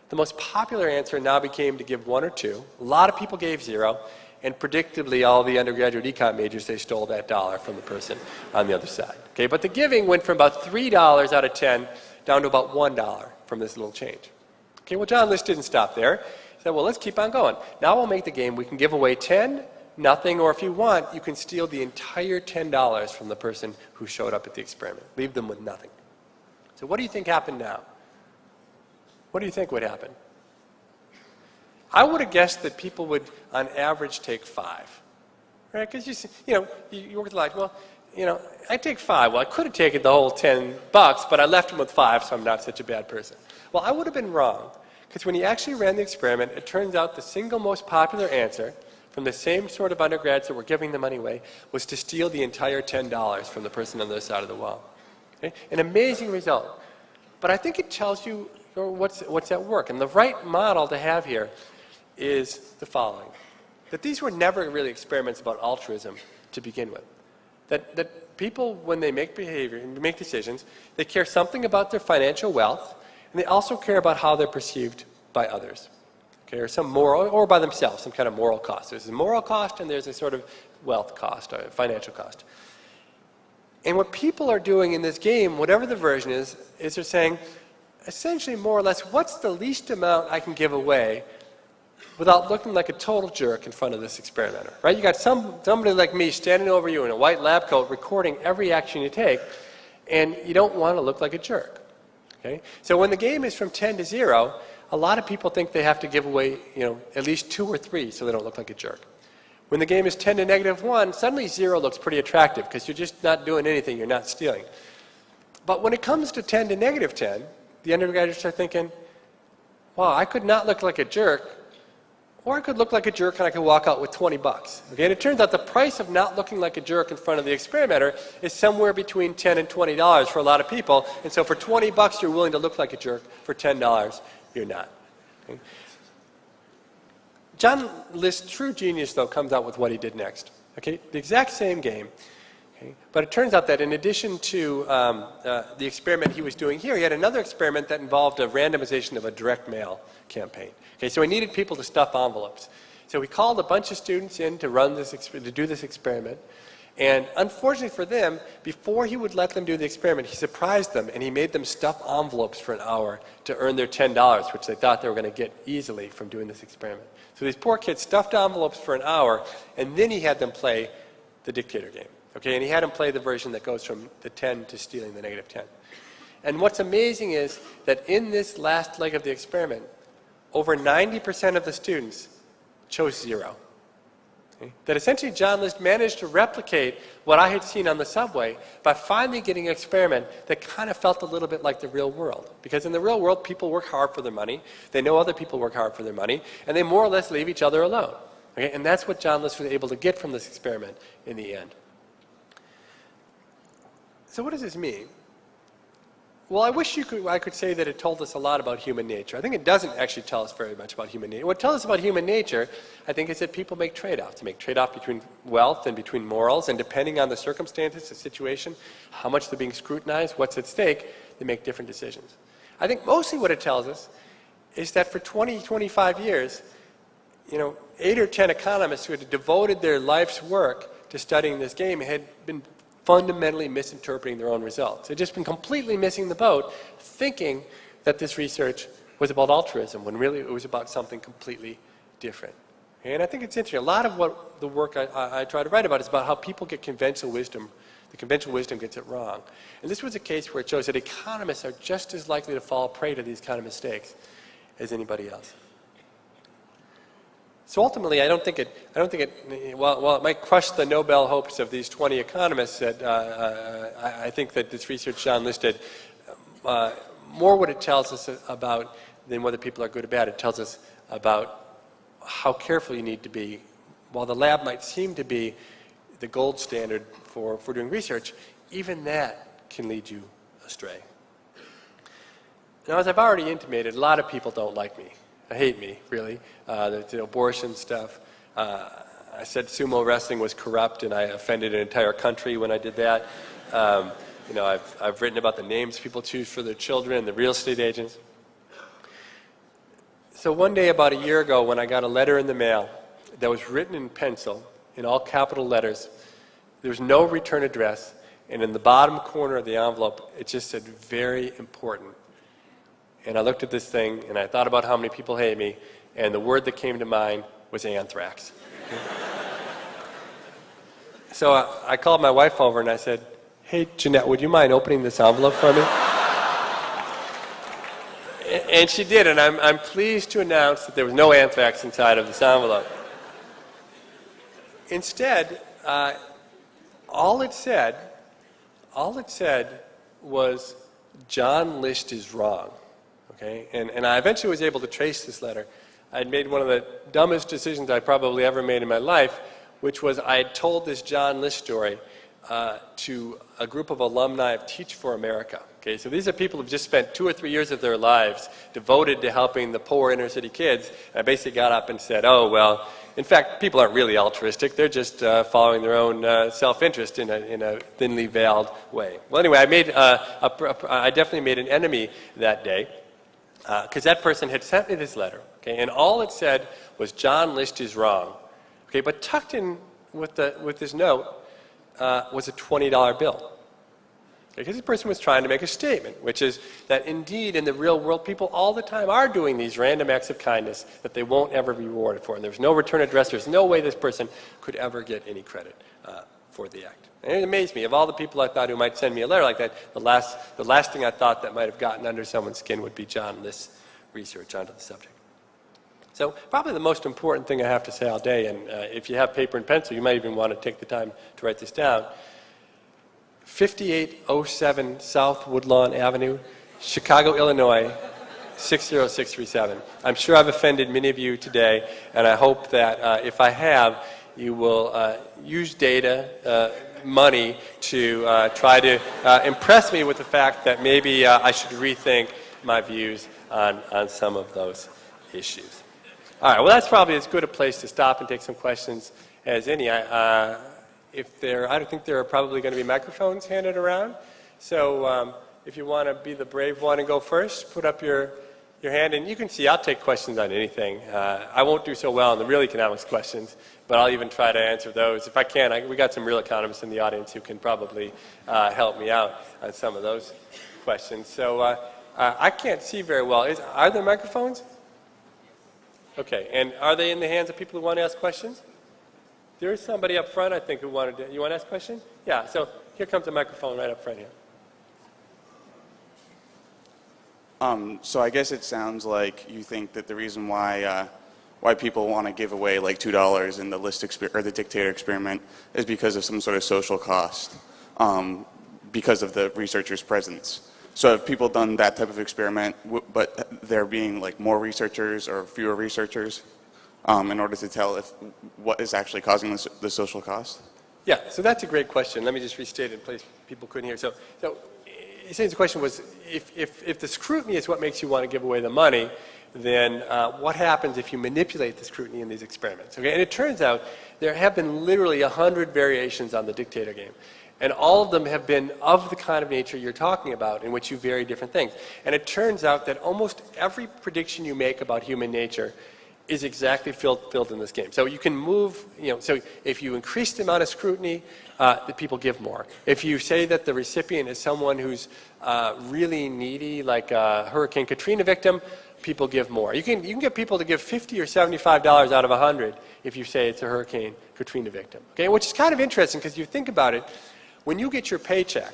The most popular answer now became to give 1 or 2. A lot of people gave 0. And predictably, all the undergraduate econ majors, they stole that $1 from the person on the other side. Okay, but the giving went from about $3 out of 10 down to about $1 from this little change. Okay, well, John List didn't stop there. He said, well, let's keep on going. Now we'll make the game. We can give away 10, nothing, or if you want, you can steal the entire $10 from the person who showed up at the experiment. Leave them with nothing. So what do you think happened now? What do you think would happen? I would have guessed that people would, on average, take 5, right? Because you work with the life. Well, I take 5. Well, I could have taken the whole $10, but I left him with 5, so I'm not such a bad person. Well, I would have been wrong, because when he actually ran the experiment, it turns out the single most popular answer from the same sort of undergrads that were giving the money away was to steal the entire $10 from the person on the other side of the wall. Okay? An amazing result. But I think it tells you what's at work. And the right model to have here is the following. That these were never really experiments about altruism to begin with. That people, when they make decisions, they care something about their financial wealth, and they also care about how they're perceived by others. Okay, or some moral, or by themselves, some kind of moral cost. There's a moral cost and there's a sort of wealth cost, or financial cost. And what people are doing in this game, whatever the version is they're saying, essentially more or less, what's the least amount I can give away without looking like a total jerk in front of this experimenter, right? You got somebody like me standing over you in a white lab coat recording every action you take, and you don't want to look like a jerk, okay? So when the game is from 10 to 0, a lot of people think they have to give away, at least 2 or 3 so they don't look like a jerk. When the game is 10 to -1, suddenly 0 looks pretty attractive because you're just not doing anything, you're not stealing. But when it comes to 10 to -10, the undergraduates are thinking, wow, I could not look like a jerk, or I could look like a jerk and I could walk out with $20. Okay? And it turns out the price of not looking like a jerk in front of the experimenter is somewhere between $10 and $20 for a lot of people. And so for $20, you're willing to look like a jerk. For $10, you're not. Okay? John List's true genius, though, comes out with what he did next. Okay? The exact same game. Okay? But it turns out that in addition to the experiment he was doing here, he had another experiment that involved a randomization of a direct mail campaign. Okay? So he needed people to stuff envelopes. So he called a bunch of students in to do this experiment. And unfortunately for them, before he would let them do the experiment, he surprised them and he made them stuff envelopes for an hour to earn their $10, which they thought they were going to get easily from doing this experiment. So these poor kids stuffed envelopes for an hour, and then he had them play the dictator game. Okay, and he had them play the version that goes from the 10 to stealing the -10. And what's amazing is that in this last leg of the experiment, over 90% of the students chose 0. Okay? That essentially John List managed to replicate what I had seen on the subway by finally getting an experiment that kind of felt a little bit like the real world. Because in the real world, people work hard for their money, they know other people work hard for their money, and they more or less leave each other alone. Okay? And that's what John List was able to get from this experiment in the end. So what does this mean? Well, I wish I could say that it told us a lot about human nature. I think it doesn't actually tell us very much about human nature. What it tells us about human nature, I think, is that people make trade-offs. They make trade-offs between wealth and between morals, and depending on the circumstances, the situation, how much they're being scrutinized, what's at stake, they make different decisions. I think mostly what it tells us is that for 20, 25 years, 8 or 10 economists who had devoted their life's work to studying this game had been fundamentally misinterpreting their own results. They'd just been completely missing the boat, thinking that this research was about altruism, when really it was about something completely different. And I think it's interesting. A lot of what the work I try to write about is about how people get conventional wisdom. The conventional wisdom gets it wrong. And this was a case where it shows that economists are just as likely to fall prey to these kind of mistakes as anybody else. So ultimately, I don't think it, while it might crush the Nobel hopes of these 20 economists, that I think that this research John List did, more what it tells us about than whether people are good or bad, it tells us about how careful you need to be. While the lab might seem to be the gold standard for doing research, even that can lead you astray. Now, as I've already intimated, a lot of people don't like me. Hate me, really. The abortion stuff. I said sumo wrestling was corrupt, and I offended an entire country when I did that. I've written about the names people choose for their children, the real estate agents. So one day about a year ago, when I got a letter in the mail that was written in pencil, in all capital letters, there was no return address, and in the bottom corner of the envelope, it just said, "Very important." And I looked at this thing, and I thought about how many people hate me, and the word that came to mind was anthrax. So I called my wife over, and I said, "Hey, Jeanette, would you mind opening this envelope for me?" And she did, and I'm pleased to announce that there was no anthrax inside of this envelope. Instead, all it said was, John List is wrong. Okay? And I eventually was able to trace this letter. I had made one of the dumbest decisions I probably ever made in my life, which was I had told this John List story to a group of alumni of Teach for America. Okay, so these are people who've just spent 2 or 3 years of their lives devoted to helping the poor inner city kids. And I basically got up and said, oh, well, in fact, people aren't really altruistic. They're just following their own self-interest in a thinly veiled way. Well, anyway, I definitely made an enemy that day because that person had sent me this letter. Okay, and all it said was, John List is wrong. Okay, but tucked in with this note was a $20 bill. Because this person was trying to make a statement, which is that indeed in the real world people all the time are doing these random acts of kindness that they won't ever be rewarded for. And there's no return address. There's no way this person could ever get any credit for the act. And it amazed me. Of all the people I thought who might send me a letter like that, the last thing I thought that might have gotten under someone's skin would be John List's research onto the subject. So probably the most important thing I have to say all day, and if you have paper and pencil, you might even want to take the time to write this down. 5807 South Woodlawn Avenue, Chicago, Illinois, 60637. I'm sure I've offended many of you today, and I hope that if I have, you will use data, money to try to impress me with the fact that maybe I should rethink my views on some of those issues. All right, well, that's probably as good a place to stop and take some questions as any. I don't think there are probably going to be microphones handed around. So if you want to be the brave one and go first, put up your hand. And you can see I'll take questions on anything. I won't do so well on the real economics questions, but I'll even try to answer those. If I can, we got some real economists in the audience who can probably help me out on some of those questions. So I can't see very well. Are there microphones? Okay, and are they in the hands of people who want to ask questions? There is somebody up front, I think, who wanted to. You want to ask a question? Yeah, so here comes the microphone right up front here. So I guess it sounds like you think that the reason why people want to give away like $2 in the the dictator experiment is because of some sort of social cost, because of the researcher's presence. So have people done that type of experiment, but there being like more researchers or fewer researchers in order to tell what is actually causing the social cost? Yeah, so that's a great question. Let me just restate it in case people couldn't hear. So the question was, if the scrutiny is what makes you want to give away the money, then what happens if you manipulate the scrutiny in these experiments? Okay, and it turns out there have been literally 100 variations on the dictator game. And all of them have been of the kind of nature you're talking about, in which you vary different things. And it turns out that almost every prediction you make about human nature is exactly filled in this game. So you can move, so if you increase the amount of scrutiny, the people give more. If you say that the recipient is someone who's really needy, like a Hurricane Katrina victim, people give more. You can get people to give $50 or $75 out of 100 if you say it's a Hurricane Katrina victim. Okay, which is kind of interesting because you think about it. When you get your paycheck,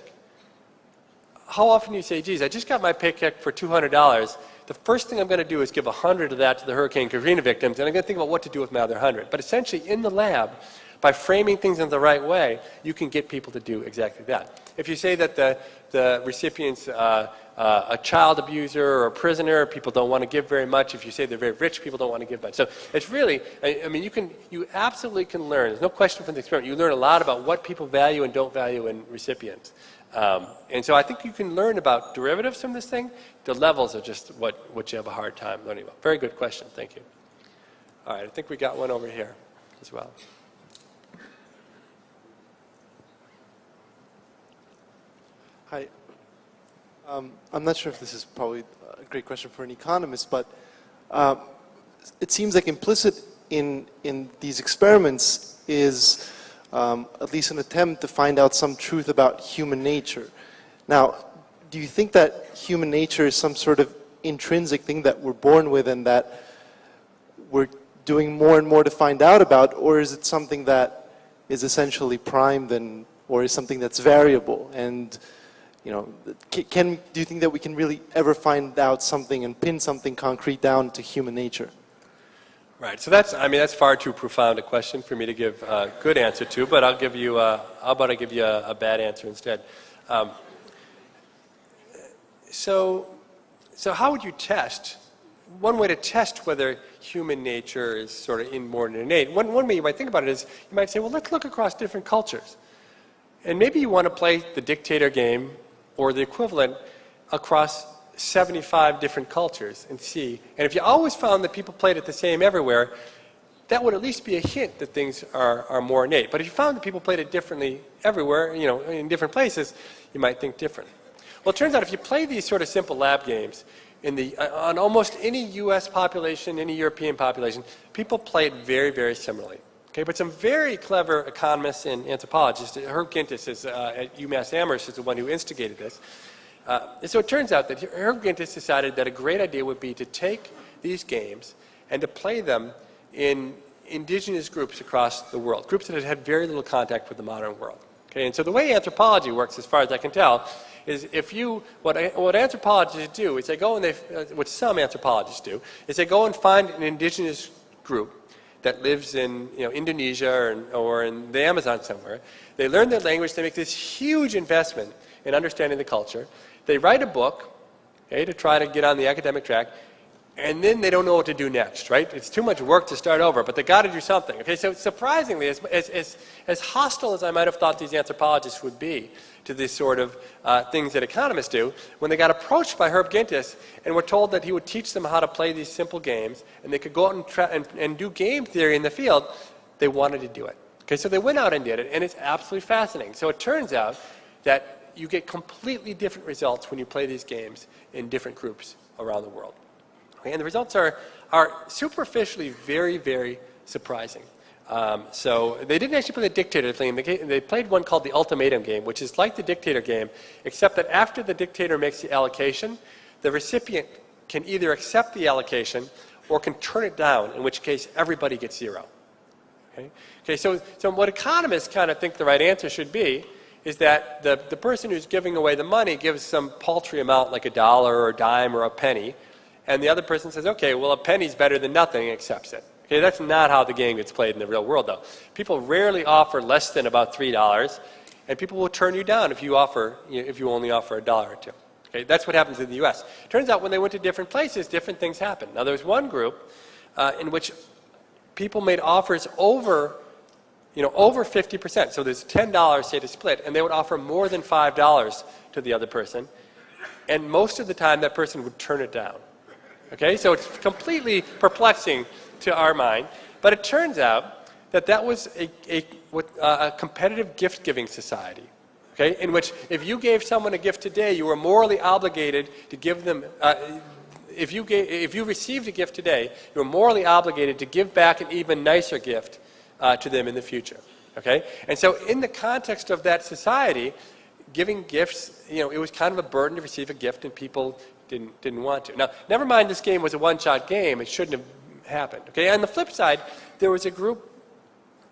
how often do you say, geez, I just got my paycheck for $200. The first thing I'm going to do is give 100 of that to the Hurricane Katrina victims, and I'm going to think about what to do with my other 100. But essentially, in the lab, by framing things in the right way, you can get people to do exactly that. If you say that the recipient's a child abuser or a prisoner, people don't want to give very much. If you say they're very rich, people don't want to give much. So it's really, I mean, you absolutely can learn. There's no question from the experiment. You learn a lot about what people value and don't value in recipients. And so I think you can learn about derivatives from this thing. The levels are just what you have a hard time learning about. Very good question. Thank you. All right, I think we got one over here as well. Hi. I'm not sure if this is probably a great question for an economist, but it seems like implicit in these experiments is at least an attempt to find out some truth about human nature. Now, do you think that human nature is some sort of intrinsic thing that we're born with and that we're doing more and more to find out about, or is it something that is essentially primed or is something that's variable? And do you think that we can really ever find out something and pin something concrete down to human nature? Right. So that's, I mean, that's far too profound a question for me to give a good answer to, but I'll give you, how about I give you a bad answer instead? So how would you test? One way to test whether human nature is sort of inborn and innate, one way you might think about it is, you might say, well, let's look across different cultures. And maybe you want to play the dictator game or the equivalent across 75 different cultures and see. And if you always found that people played it the same everywhere, that would at least be a hint that things are more innate. But if you found that people played it differently everywhere, you know, in different places, you might think different. Well, it turns out if you play these sort of simple lab games on almost any US population, any European population, people play it very, very similarly. Okay, but some very clever economists and anthropologists, Herb Gintis is, at UMass Amherst is the one who instigated this. And so it turns out that Herb Gintis decided that a great idea would be to take these games and to play them in indigenous groups across the world, groups that had had very little contact with the modern world. Okay, and so the way anthropology works, as far as I can tell, is if you, what anthropologists do is they go and what some anthropologists do, is they go and find an indigenous group that lives in Indonesia or in the Amazon somewhere. They learn their language, they make this huge investment in understanding the culture. They write a book, okay, to try to get on the academic track, and then they don't know what to do next, right? It's too much work to start over, but they got to do something. Okay, so surprisingly, as hostile as I might have thought these anthropologists would be to these sort of things that economists do, when they got approached by Herb Gintis and were told that he would teach them how to play these simple games, and they could go out and do game theory in the field, they wanted to do it. Okay, so they went out and did it, and it's absolutely fascinating. So it turns out that you get completely different results when you play these games in different groups around the world. Okay, and the results are superficially very, very surprising. So they didn't actually play the dictator game. They played one called the ultimatum game, which is like the dictator game, except that after the dictator makes the allocation, the recipient can either accept the allocation or can turn it down, in which case everybody gets zero. Okay, so what economists kind of think the right answer should be is that the person who's giving away the money gives some paltry amount, like $1 or a dime or a penny, and the other person says, okay, well, a penny's better than nothing, and accepts it. Okay, that's not how the game gets played in the real world, though. People rarely offer less than about $3, and people will turn you down if you only offer $1 or $2. Okay, that's what happens in the U.S. Turns out when they went to different places, different things happened. Now, there's one group in which people made offers over 50%. So there's $10, say, to split, and they would offer more than $5 to the other person, and most of the time that person would turn it down. Okay, so it's completely perplexing to our mind, but it turns out that that was a competitive gift-giving society, okay, in which if you gave someone a gift today, you were morally obligated to give them, if you received a gift today, you were morally obligated to give back an even nicer gift to them in the future, okay? And so in the context of that society, giving gifts, it was kind of a burden to receive a gift, and people didn't want to. Now, never mind this game was a one-shot game, it shouldn't have happened, okay? On the flip side, there was a group,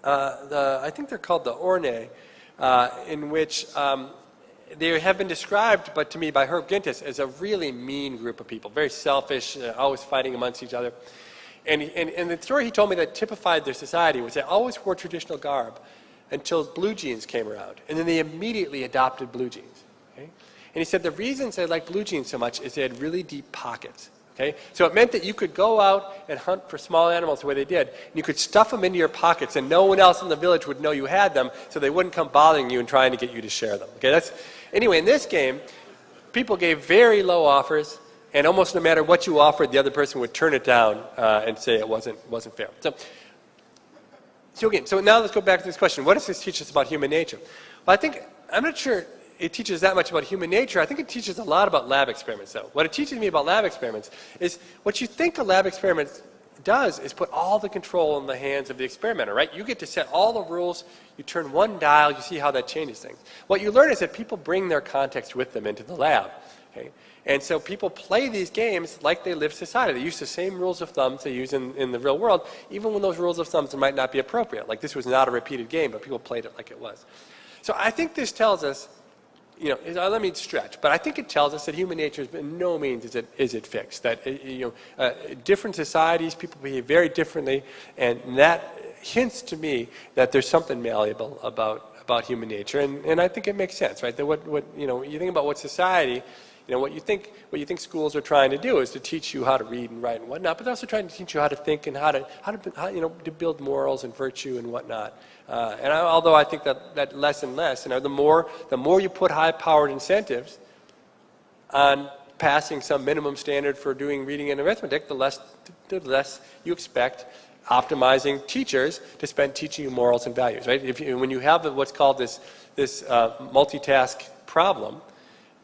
I think they're called the Orne, in which they have been described, but to me by Herb Gintis, as a really mean group of people, very selfish, always fighting amongst each other. And the story he told me that typified their society was they always wore traditional garb until blue jeans came around. And then they immediately adopted blue jeans. Okay? And he said the reasons they liked blue jeans so much is they had really deep pockets. Okay? So it meant that you could go out and hunt for small animals the way they did. And you could stuff them into your pockets, and no one else in the village would know you had them, so they wouldn't come bothering you and trying to get you to share them. Okay? Anyway, in this game, people gave very low offers, and almost no matter what you offered, the other person would turn it down and say it wasn't fair. So now let's go back to this question. What does this teach us about human nature? Well, I'm not sure it teaches that much about human nature. I think it teaches a lot about lab experiments, though. What it teaches me about lab experiments is what you think a lab experiment does is put all the control in the hands of the experimenter, right? You get to set all the rules. You turn one dial. You see how that changes things. What you learn is that people bring their context with them into the lab. Okay? And so people play these games like they live society. They use the same rules of thumb they use in the real world, even when those rules of thumb might not be appropriate. Like this was not a repeated game, but people played it like it was. So I think this tells us let me stretch, but I think it tells us that human nature, by no means is it fixed. That different societies, people behave very differently, and that hints to me that there's something malleable about human nature, and I think it makes sense, right? That you think about what society, what you think schools are trying to do is to teach you how to read and write and whatnot, but they're also trying to teach you how to think and how to build morals and virtue and whatnot. Although I think that less and less, the more you put high-powered incentives on passing some minimum standard for doing reading and arithmetic, the less you expect optimizing teachers to spend teaching you morals and values, right? When you have what's called this multitask problem,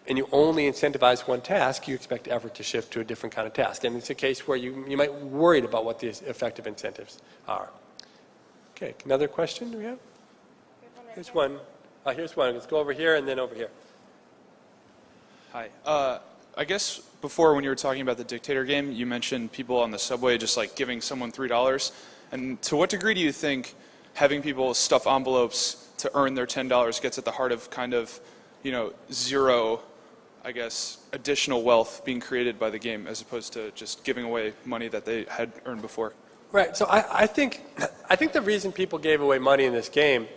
and you only incentivize one task, you expect effort to shift to a different kind of task. And it's a case where you might be worried about what the effective incentives are. Okay, another question do we have? Here's one. Here's one. Let's go over here and then over here. Hi. I guess before when you were talking about the dictator game, you mentioned people on the subway just like giving someone $3. And to what degree do you think having people stuff envelopes to earn their $10 gets at the heart of kind of, zero, I guess, additional wealth being created by the game as opposed to just giving away money that they had earned before? Right. So I think the reason people gave away money in this game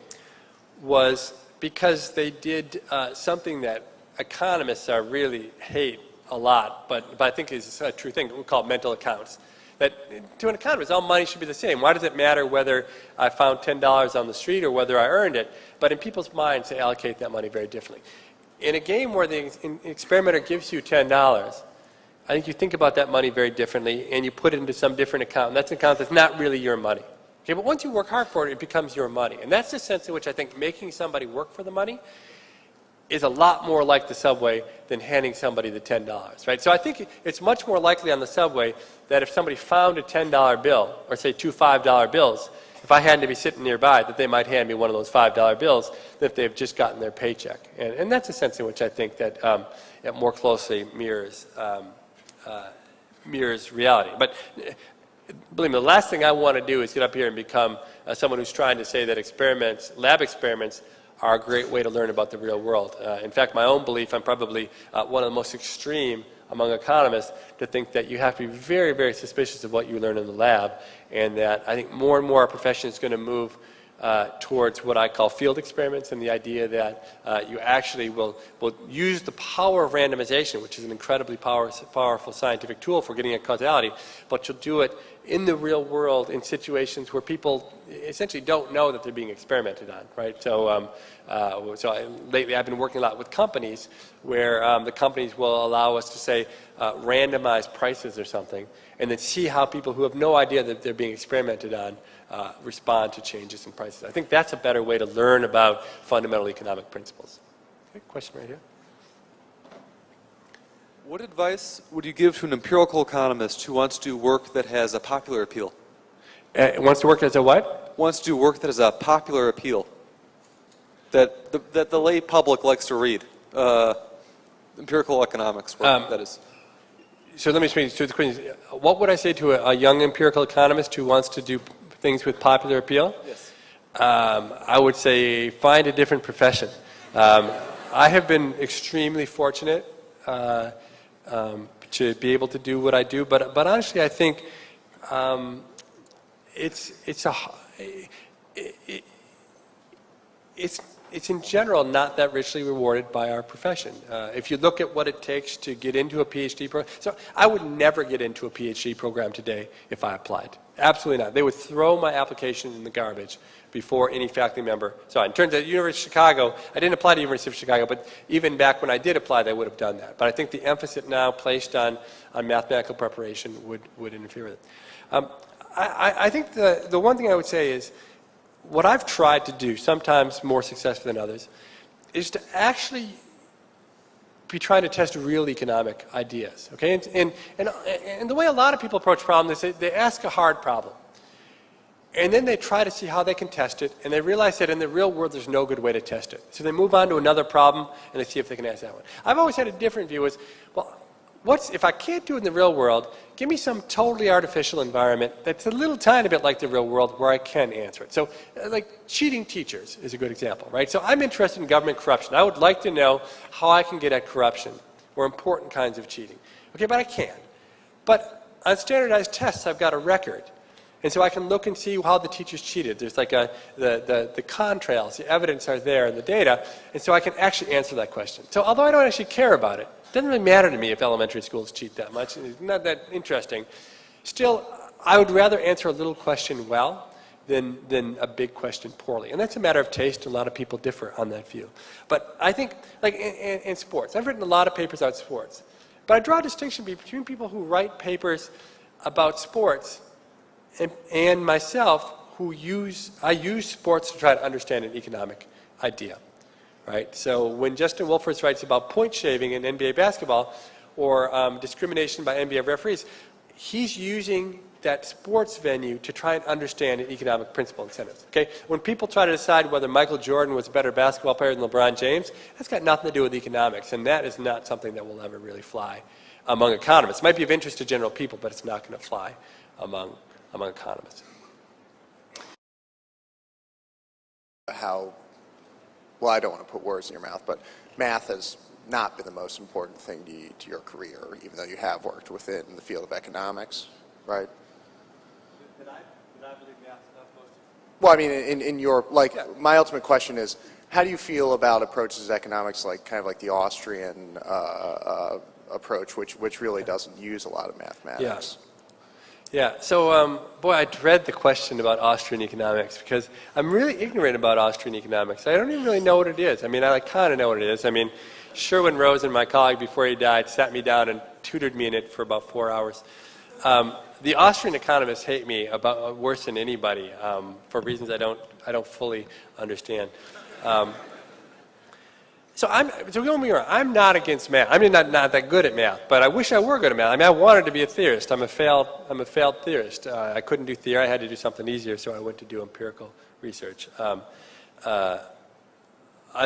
was because they did something that economists really hate a lot, but I think is a true thing. We call it mental accounts. That to an economist, all money should be the same. Why does it matter whether I found $10 on the street or whether I earned it? But in people's minds, they allocate that money very differently. In a game where the experimenter gives you $10, I think you think about that money very differently, and you put it into some different account. And that's an account that's not really your money. Okay, but once you work hard for it, it becomes your money. And that's the sense in which I think making somebody work for the money is a lot more like the subway than handing somebody the $10, right? So I think it's much more likely on the subway that if somebody found a $10 bill, or say two $5 bills, if I happened to be sitting nearby, that they might hand me one of those $5 bills than if they've just gotten their paycheck. And that's a sense in which I think that it more closely mirrors reality. But believe me, the last thing I want to do is get up here and become someone who's trying to say that lab experiments, are a great way to learn about the real world. In fact, my own belief, I'm probably one of the most extreme among economists to think that you have to be very, very suspicious of what you learn in the lab, and that I think more and more our profession is going to move towards what I call field experiments, and the idea that you actually will use the power of randomization, which is an incredibly powerful scientific tool for getting at causality, but you'll do it in the real world in situations where people essentially don't know that they're being experimented on, right? So, lately I've been working a lot with companies where the companies will allow us to say randomize prices or something, and then see how people who have no idea that they're being experimented on respond to changes in prices. I think that's a better way to learn about fundamental economic principles. Okay, question right here. What advice would you give to an empirical economist who wants to do work that has a popular appeal? Wants to work as a what? Wants to do work that has a popular appeal. That the lay public likes to read. Empirical economics work, that is. So let me explain to the question. What would I say to a young empirical economist who wants to do things with popular appeal? Yes. I would say find a different profession. I have been extremely fortunate to be able to do what I do, but honestly, I think it's in general not that richly rewarded by our profession. If you look at what it takes to get into a Ph.D. program, so I would never get into a Ph.D. program today if I applied. Absolutely not. They would throw my application in the garbage before any faculty member. So in terms of the University of Chicago, I didn't apply to the University of Chicago, but even back when I did apply, they would have done that. But I think the emphasis now placed on mathematical preparation would interfere with it. I think the one thing I would say is, what I've tried to do, sometimes more successful than others, is to actually be trying to test real economic ideas. Okay, and the way a lot of people approach problems is they ask a hard problem, and then they try to see how they can test it, and they realize that in the real world there's no good way to test it. So they move on to another problem, and they see if they can ask that one. I've always had a different view: is, well, if I can't do it in the real world, give me some totally artificial environment that's a little tiny bit like the real world where I can answer it. So like cheating teachers is a good example, right? So I'm interested in government corruption. I would like to know how I can get at corruption or important kinds of cheating. Okay, but I can't. But on standardized tests, I've got a record. And so I can look and see how the teachers cheated. There's like the contrails, the evidence are there in the data, and so I can actually answer that question. So although I don't actually care about it, it doesn't really matter to me if elementary schools cheat that much. It's not that interesting. Still, I would rather answer a little question well than a big question poorly. And that's a matter of taste. A lot of people differ on that view. But I think, like in sports, I've written a lot of papers on sports. But I draw a distinction between people who write papers about sports and myself, I use sports to try to understand an economic idea, right? So when Justin Wolfers writes about point shaving in NBA basketball or discrimination by NBA referees, he's using that sports venue to try and understand an economic principle incentives. Okay? When people try to decide whether Michael Jordan was a better basketball player than LeBron James, that's got nothing to do with economics, and that is not something that will ever really fly among economists. It might be of interest to general people, but it's not going to fly among economists. Well, I don't want to put words in your mouth, but math has not been the most important thing to your career, even though you have worked within the field of economics, right? Did I believe math is not the most important? Well, I mean, in your, my ultimate question is, how do you feel about approaches to economics like kind of like the Austrian approach, which really doesn't use a lot of mathematics? Yeah, so boy, I dread the question about Austrian economics because I'm really ignorant about Austrian economics. I don't even really know what it is. I mean, I kind of know what it is. I mean, Sherwin Rosen, my colleague before he died, sat me down and tutored me in it for about 4 hours. The Austrian economists hate me about worse than anybody for reasons I don't fully understand. So don't get me wrong, I'm not against math. I'm not that good at math, but I wish I were good at math. I mean, I wanted to be a theorist. I'm a failed theorist. I couldn't do theory. I had to do something easier, so I went to do empirical research. I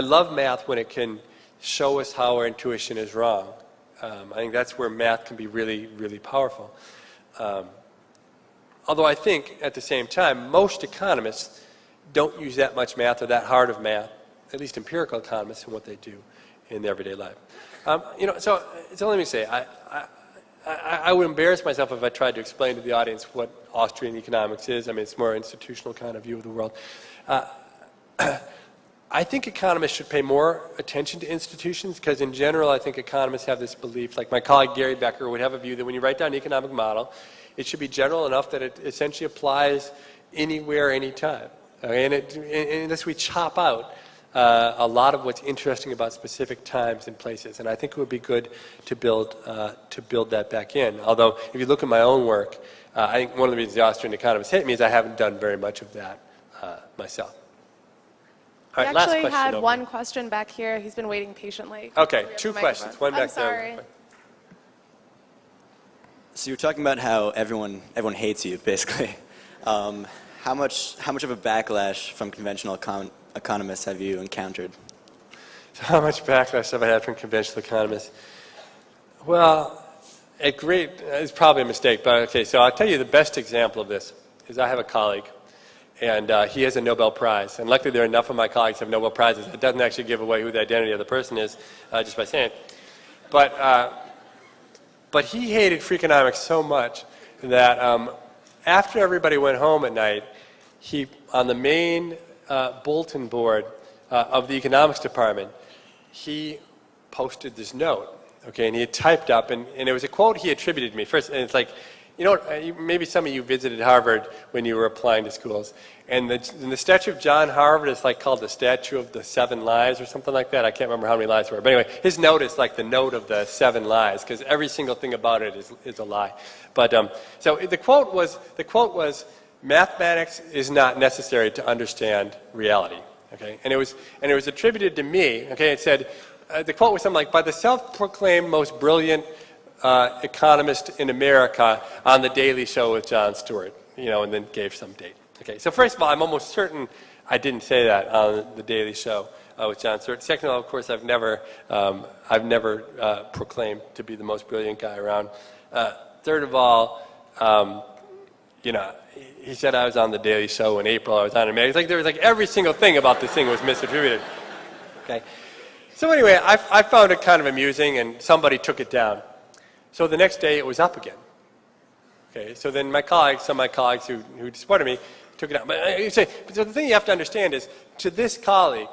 love math when it can show us how our intuition is wrong. I think that's where math can be really, really powerful. Although I think, at the same time, most economists don't use that much math or that hard of math, at least empirical economists, in what they do in their everyday life. So let me say, I would embarrass myself if I tried to explain to the audience what Austrian economics is. I mean, it's more institutional kind of view of the world. I think economists should pay more attention to institutions because in general I think economists have this belief, like my colleague Gary Becker would have a view that when you write down an economic model, it should be general enough that it essentially applies anywhere, anytime. Okay? And unless we chop out a lot of what's interesting about specific times and places. And I think it would be good to build that back in. Although if you look at my own work, I think one of the reasons the Austrian economists hate me is I haven't done very much of that myself. All right, We actually last had question one question back here. He's been waiting patiently. Okay, We have 2 the questions. microphone. One back I'm sorry. there. So you're talking about how everyone hates you, basically. How much of a backlash from conventional economists have you encountered? So how much backlash have I had from conventional economists? Well, it's probably a mistake, but okay, so I'll tell you the best example of this is I have a colleague, and he has a Nobel Prize. And luckily there are enough of my colleagues who have Nobel Prizes. It doesn't actually give away who the identity of the person is just by saying it. But he hated Freakonomics so much that after everybody went home at night, he, on the main bulletin board of the economics department, he posted this note, okay, and he had typed up, and it was a quote he attributed to me. First, and it's like, maybe some of you visited Harvard when you were applying to schools, and the statue of John Harvard is like called the statue of the 7 lies or something like that. I can't remember how many lies there were, but anyway, his note is like the note of the 7 lies because every single thing about it is a lie. But so the quote was, mathematics is not necessary to understand reality. Okay, and it was attributed to me. Okay, it said the quote was something like, by the self-proclaimed most brilliant economist in America on the Daily Show with Jon Stewart, and then gave some date. Okay, so first of all, I'm almost certain I didn't say that on the Daily Show with John Stewart. Second of all, of course, I've never proclaimed to be the most brilliant guy around. Third of all, you know, he said I was on the Daily Show in April. I was on America. It's like there was like every single thing about this thing was misattributed. Okay. So anyway, I found it kind of amusing, and somebody took it down. So the next day, it was up again. Okay. So then some of my colleagues who supported me took it down. But you say, so the thing you have to understand is, to this colleague,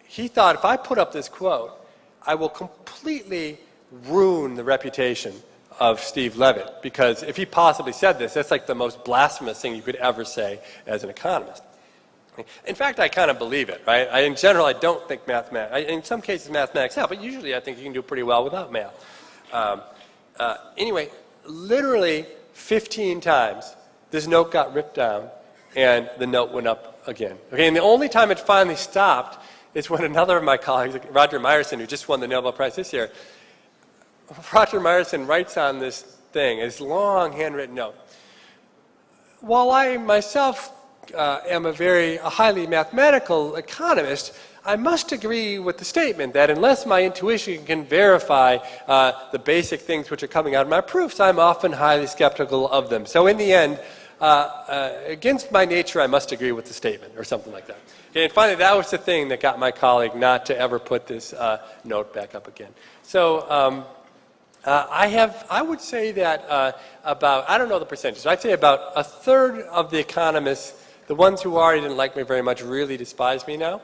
he thought if I put up this quote, I will completely ruin the reputation of Steve Levitt, because if he possibly said this, that's like the most blasphemous thing you could ever say as an economist. In fact, I kind of believe it, right? In general, I don't think mathematics, in some cases mathematics help, but usually I think you can do pretty well without math. Anyway, literally 15 times, this note got ripped down, and the note went up again. Okay, and the only time it finally stopped is when another of my colleagues, Roger Myerson, who just won the Nobel Prize this year, Roger Myerson writes on this thing, his long handwritten note. While I myself am a highly mathematical economist, I must agree with the statement that unless my intuition can verify the basic things which are coming out of my proofs, I'm often highly skeptical of them. So in the end, against my nature, I must agree with the statement, or something like that. Okay, and finally, that was the thing that got my colleague not to ever put this note back up again. So I would say that about, I don't know the percentages, I'd say about a third of the economists, the ones who already didn't like me very much, really despise me now.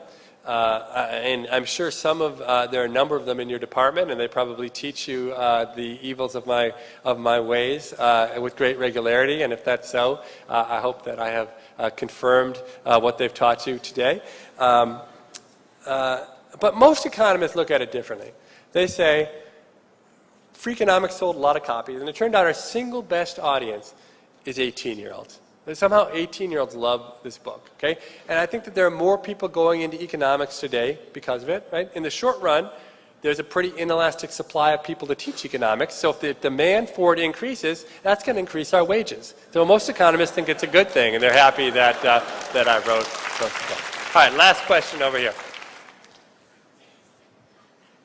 And I'm sure there are a number of them in your department, and they probably teach you the evils of my ways with great regularity. And if that's so, I hope that I have confirmed what they've taught you today. But most economists look at it differently. They say, Freakonomics sold a lot of copies, and it turned out our single best audience is 18-year-olds. Somehow 18-year-olds love this book, okay? And I think that there are more people going into economics today because of it, right? In the short run, there's a pretty inelastic supply of people to teach economics, so if the demand for it increases, that's going to increase our wages. So most economists think it's a good thing, and they're happy that I wrote the book. All right, last question over here.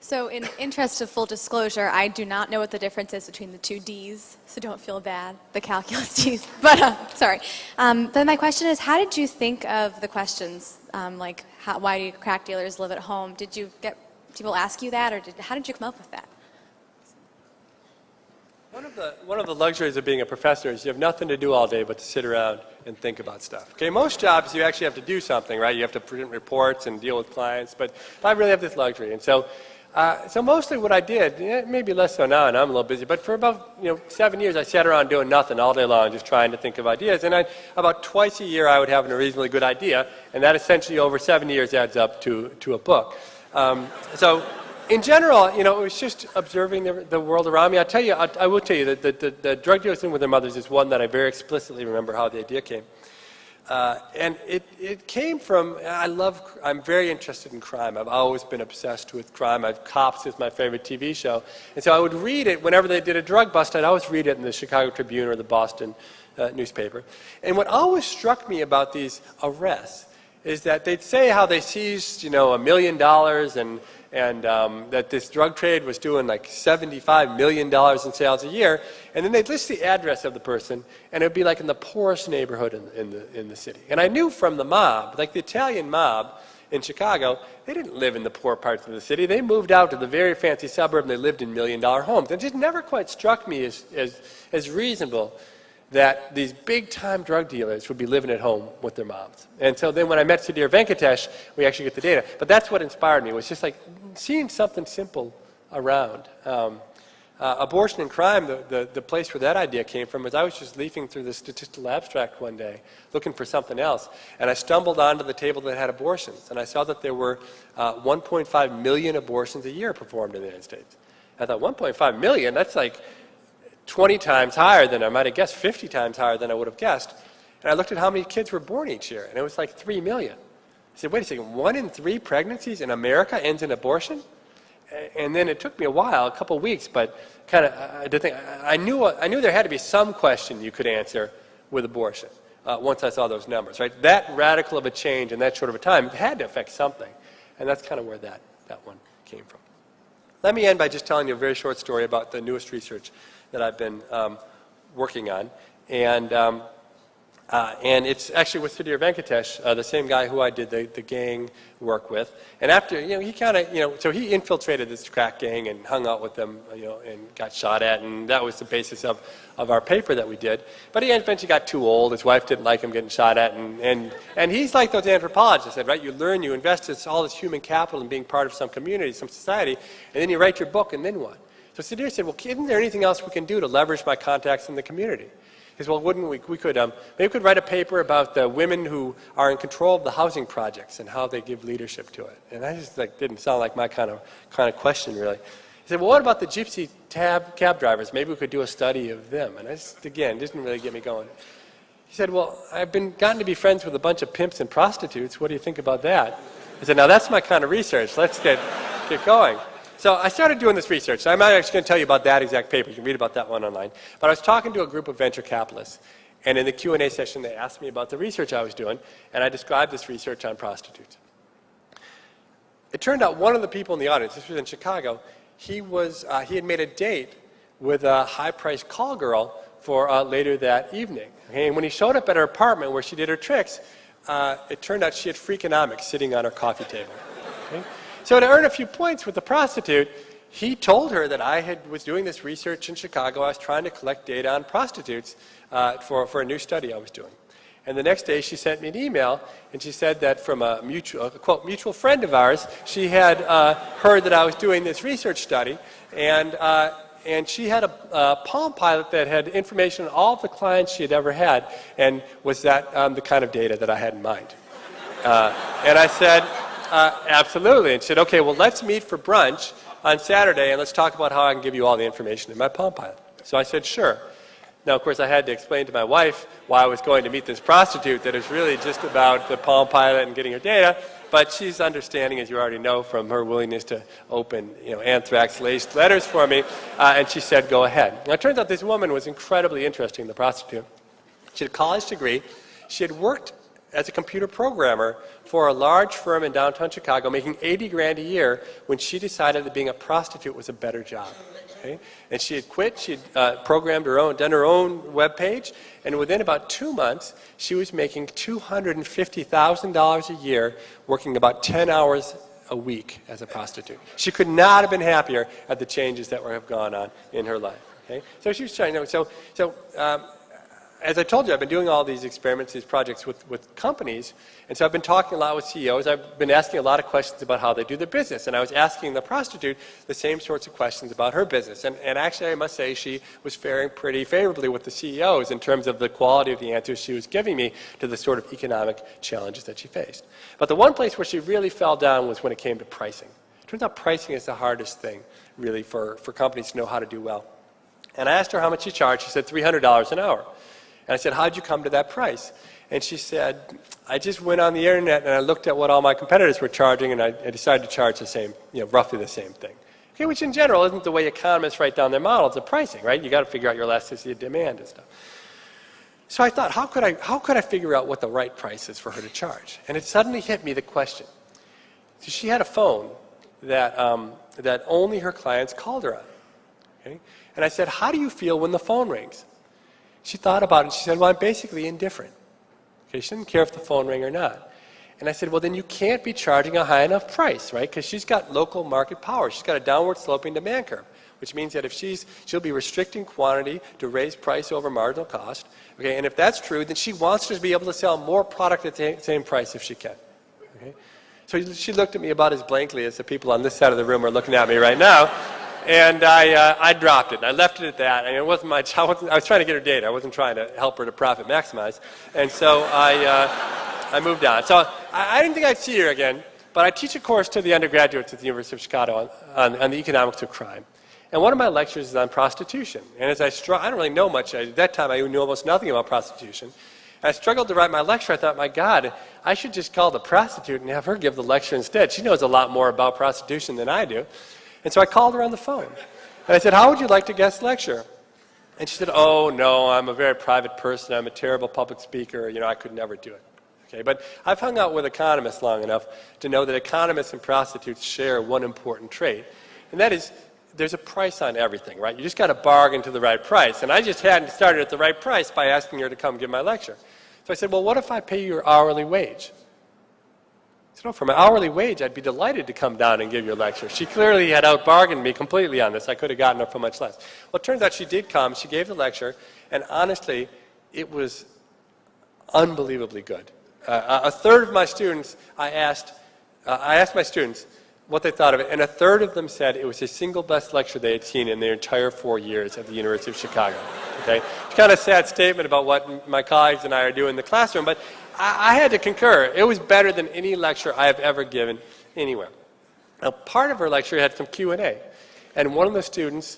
So in interest of full disclosure, I do not know what the difference is between the two Ds, so don't feel bad, the calculus Ds. But, sorry. Then my question is, how did you think of the questions, like why do crack dealers live at home? Did you get people ask you that, or how did you come up with that? One of the luxuries of being a professor is you have nothing to do all day but to sit around and think about stuff. Okay, most jobs you actually have to do something, right? You have to print reports and deal with clients, but I really have this luxury. And so mostly what I did, maybe less so now, and I'm a little busy, but for about 7 years I sat around doing nothing all day long, just trying to think of ideas. And about twice a year I would have a reasonably good idea, and that essentially over 7 years adds up to a book. So in general, it was just observing the world around me. I will tell you that the drug dealers in with their mothers is one that I very explicitly remember how the idea came. And it came from, I'm very interested in crime. I've always been obsessed with crime. Cops is my favorite TV show. And so I would read it whenever they did a drug bust. I'd always read it in the Chicago Tribune or the Boston newspaper. And what always struck me about these arrests is that they'd say how they seized, $1 million and that this drug trade was doing like $75 million in sales a year, and then they'd list the address of the person, and it would be like in the poorest neighborhood in the city. And I knew from the mob, like the Italian mob in Chicago, they didn't live in the poor parts of the city. They moved out to the very fancy suburb, and they lived in $1 million homes. It just never quite struck me as reasonable that these big-time drug dealers would be living at home with their moms. And so then when I met Sudhir Venkatesh, we actually get the data. But that's what inspired me, was just like seeing something simple around. Abortion and crime, the place where that idea came from was I was just leafing through the statistical abstract one day, looking for something else. And I stumbled onto the table that had abortions. And I saw that there were 1.5 million abortions a year performed in the United States. I thought, 1.5 million? That's like 20 times higher than I might have guessed, 50 times higher than I would have guessed. And I looked at how many kids were born each year, and it was like 3 million. I said, wait a second, 1 in 3 pregnancies in America ends in abortion? And then it took me a while, a couple of weeks, but kind of I knew there had to be some question you could answer with abortion once I saw those numbers, right? That radical of a change in that short of a time had to affect something. And that's kind of where that one came from. Let me end by just telling you a very short story about the newest research that I've been working on. And it's actually with Sudhir Venkatesh, the same guy who I did the gang work with. And after, he kind of, so he infiltrated this crack gang and hung out with them, and got shot at, and that was the basis of our paper that we did. But he eventually got too old. His wife didn't like him getting shot at, and he's like those anthropologists that, right, you learn, you invest all this human capital in being part of some community, some society, and then you write your book, and then what? So Sudhir said, well, isn't there anything else we can do to leverage my contacts in the community? He said, well, wouldn't we could, maybe we could write a paper about the women who are in control of the housing projects and how they give leadership to it. And I just didn't sound like my kind of question, really. He said, well, what about the gypsy cab drivers? Maybe we could do a study of them. And I just, again, didn't really get me going. He said, well, I've gotten to be friends with a bunch of pimps and prostitutes. What do you think about that? I said, now that's my kind of research. Let's get going. So I started doing this research. I'm not actually going to tell you about that exact paper. You can read about that one online. But I was talking to a group of venture capitalists. And in the Q&A session, they asked me about the research I was doing. And I described this research on prostitutes. It turned out one of the people in the audience, this was in Chicago, he had made a date with a high-priced call girl for later that evening. Okay? And when he showed up at her apartment where she did her tricks, it turned out she had Freakonomics sitting on her coffee table. Okay? So to earn a few points with the prostitute, he told her that I was doing this research in Chicago. I was trying to collect data on prostitutes for a new study I was doing. And the next day she sent me an email, and she said that from a quote, mutual friend of ours, she had heard that I was doing this research study, and she had a Palm Pilot that had information on all of the clients she had ever had, and was that the kind of data that I had in mind. And I said, absolutely. And she said, okay, well, let's meet for brunch on Saturday, and let's talk about how I can give you all the information in my Palm Pilot. So I said, sure. Now, of course, I had to explain to my wife why I was going to meet this prostitute, that it's really just about the Palm Pilot and getting her data, but she's understanding, as you already know, from her willingness to open anthrax-laced letters for me, and she said, go ahead. Now, it turns out this woman was incredibly interesting, the prostitute. She had a college degree. She had worked as a computer programmer for a large firm in downtown Chicago, making $80,000 a year, when she decided that being a prostitute was a better job. Okay? And she had quit. She had done her own web page, and within about 2 months, she was making $250,000 a year, working about 10 hours a week as a prostitute. She could not have been happier at the changes that have gone on in her life. Okay? So she was trying. As I told you, I've been doing all these experiments, these projects with companies, and so I've been talking a lot with CEOs. I've been asking a lot of questions about how they do their business, and I was asking the prostitute the same sorts of questions about her business. And actually, I must say, she was faring pretty favorably with the CEOs in terms of the quality of the answers she was giving me to the sort of economic challenges that she faced. But the one place where she really fell down was when it came to pricing. It turns out pricing is the hardest thing, really, for companies to know how to do well. And I asked her how much she charged. She said $300 an hour. And I said, how'd you come to that price? And she said, I just went on the internet and I looked at what all my competitors were charging, and I decided to charge the same, roughly the same thing. Okay, which in general isn't the way economists write down their models of pricing, right? You got to figure out your elasticity of demand and stuff. So I thought, how could I figure out what the right price is for her to charge? And it suddenly hit me the question. So she had a phone that only her clients called her on. Okay? And I said, how do you feel when the phone rings? She thought about it, and she said, well, I'm basically indifferent. Okay, she didn't care if the phone rang or not. And I said, well, then you can't be charging a high enough price, right? Because she's got local market power. She's got a downward sloping demand curve, which means that if she'll be restricting quantity to raise price over marginal cost. Okay, and if that's true, then she wants to be able to sell more product at the same price if she can. Okay? So she looked at me about as blankly as the people on this side of the room are looking at me right now. And I dropped it, and I left it at that. And it wasn't my. I was trying to get her data. I wasn't trying to help her to profit maximize. And so I moved on. So I didn't think I'd see her again. But I teach a course to the undergraduates at the University of Chicago on the economics of crime. And one of my lectures is on prostitution. And as I don't really know much. At that time, I knew almost nothing about prostitution. I struggled to write my lecture. I thought, my God, I should just call the prostitute and have her give the lecture instead. She knows a lot more about prostitution than I do. And so I called her on the phone. And I said, how would you like to guest lecture? And she said, oh, no, I'm a very private person. I'm a terrible public speaker. I could never do it. Okay, but I've hung out with economists long enough to know that economists and prostitutes share one important trait, and that is there's a price on everything, right? You just got to bargain to the right price. And I just hadn't started at the right price by asking her to come give my lecture. So I said, well, what if I pay you your hourly wage? I said, oh, for my hourly wage, I'd be delighted to come down and give your lecture. She clearly had out-bargained me completely on this. I could have gotten her for much less. Well, it turns out she did come. She gave the lecture. And honestly, it was unbelievably good. A third of my students, I asked my students what they thought of it, and a third of them said it was the single best lecture they had seen in their entire 4 years at the University of Chicago. Okay? It's kind of a sad statement about what my colleagues and I are doing in the classroom, but I had to concur. It was better than any lecture I have ever given anywhere. Now, part of her lecture had some Q&A, and one of the students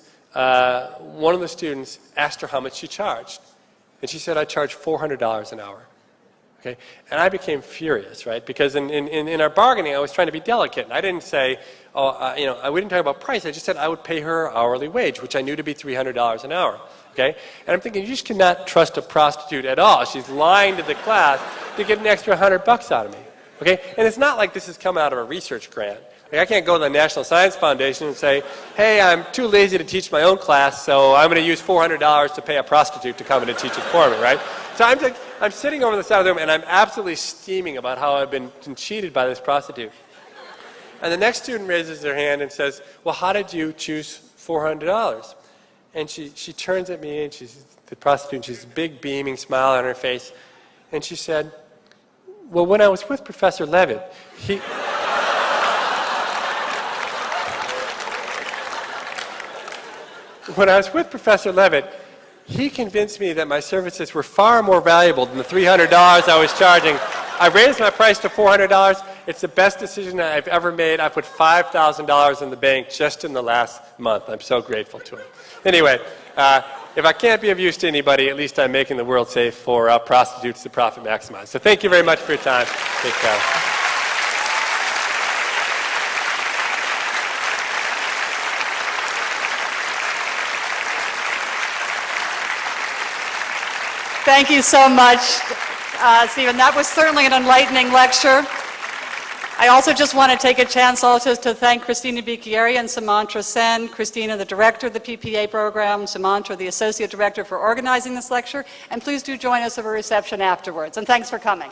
asked her how much she charged, and she said, I charge $400 an hour. Okay? And I became furious, right? Because in our bargaining, I was trying to be delicate. And I didn't say, we didn't talk about price. I just said I would pay her her hourly wage, which I knew to be $300 an hour. Okay? And I'm thinking, you just cannot trust a prostitute at all. She's lying to the class to get an extra $100 out of me. Okay? And it's not like this has come out of a research grant. Like I can't go to the National Science Foundation and say, hey, I'm too lazy to teach my own class, so I'm going to use $400 to pay a prostitute to come in and teach it for me, right? So I'm sitting over the side of the room, and I'm absolutely steaming about how I've been cheated by this prostitute. And the next student raises their hand and says, well, how did you choose $400? And she turns at me, and she's the prostitute, she's a big beaming smile on her face, and she said, well, when I was with Professor Levitt, when I was with Professor Levitt, he convinced me that my services were far more valuable than the $300 I was charging. I raised my price to $400. It's the best decision I've ever made. I put $5,000 in the bank just in the last month. I'm so grateful to him. Anyway, if I can't be of use to anybody, at least I'm making the world safe for prostitutes to profit maximize. So thank you very much for your time. Take care. Thank you so much, Stephen. That was certainly an enlightening lecture. I also just want to take a chance also to thank Christina Bicchieri and Samantra Sen. Christina, the director of the PPA program, Samantra, the associate director, for organizing this lecture. And please do join us at a reception afterwards. And thanks for coming.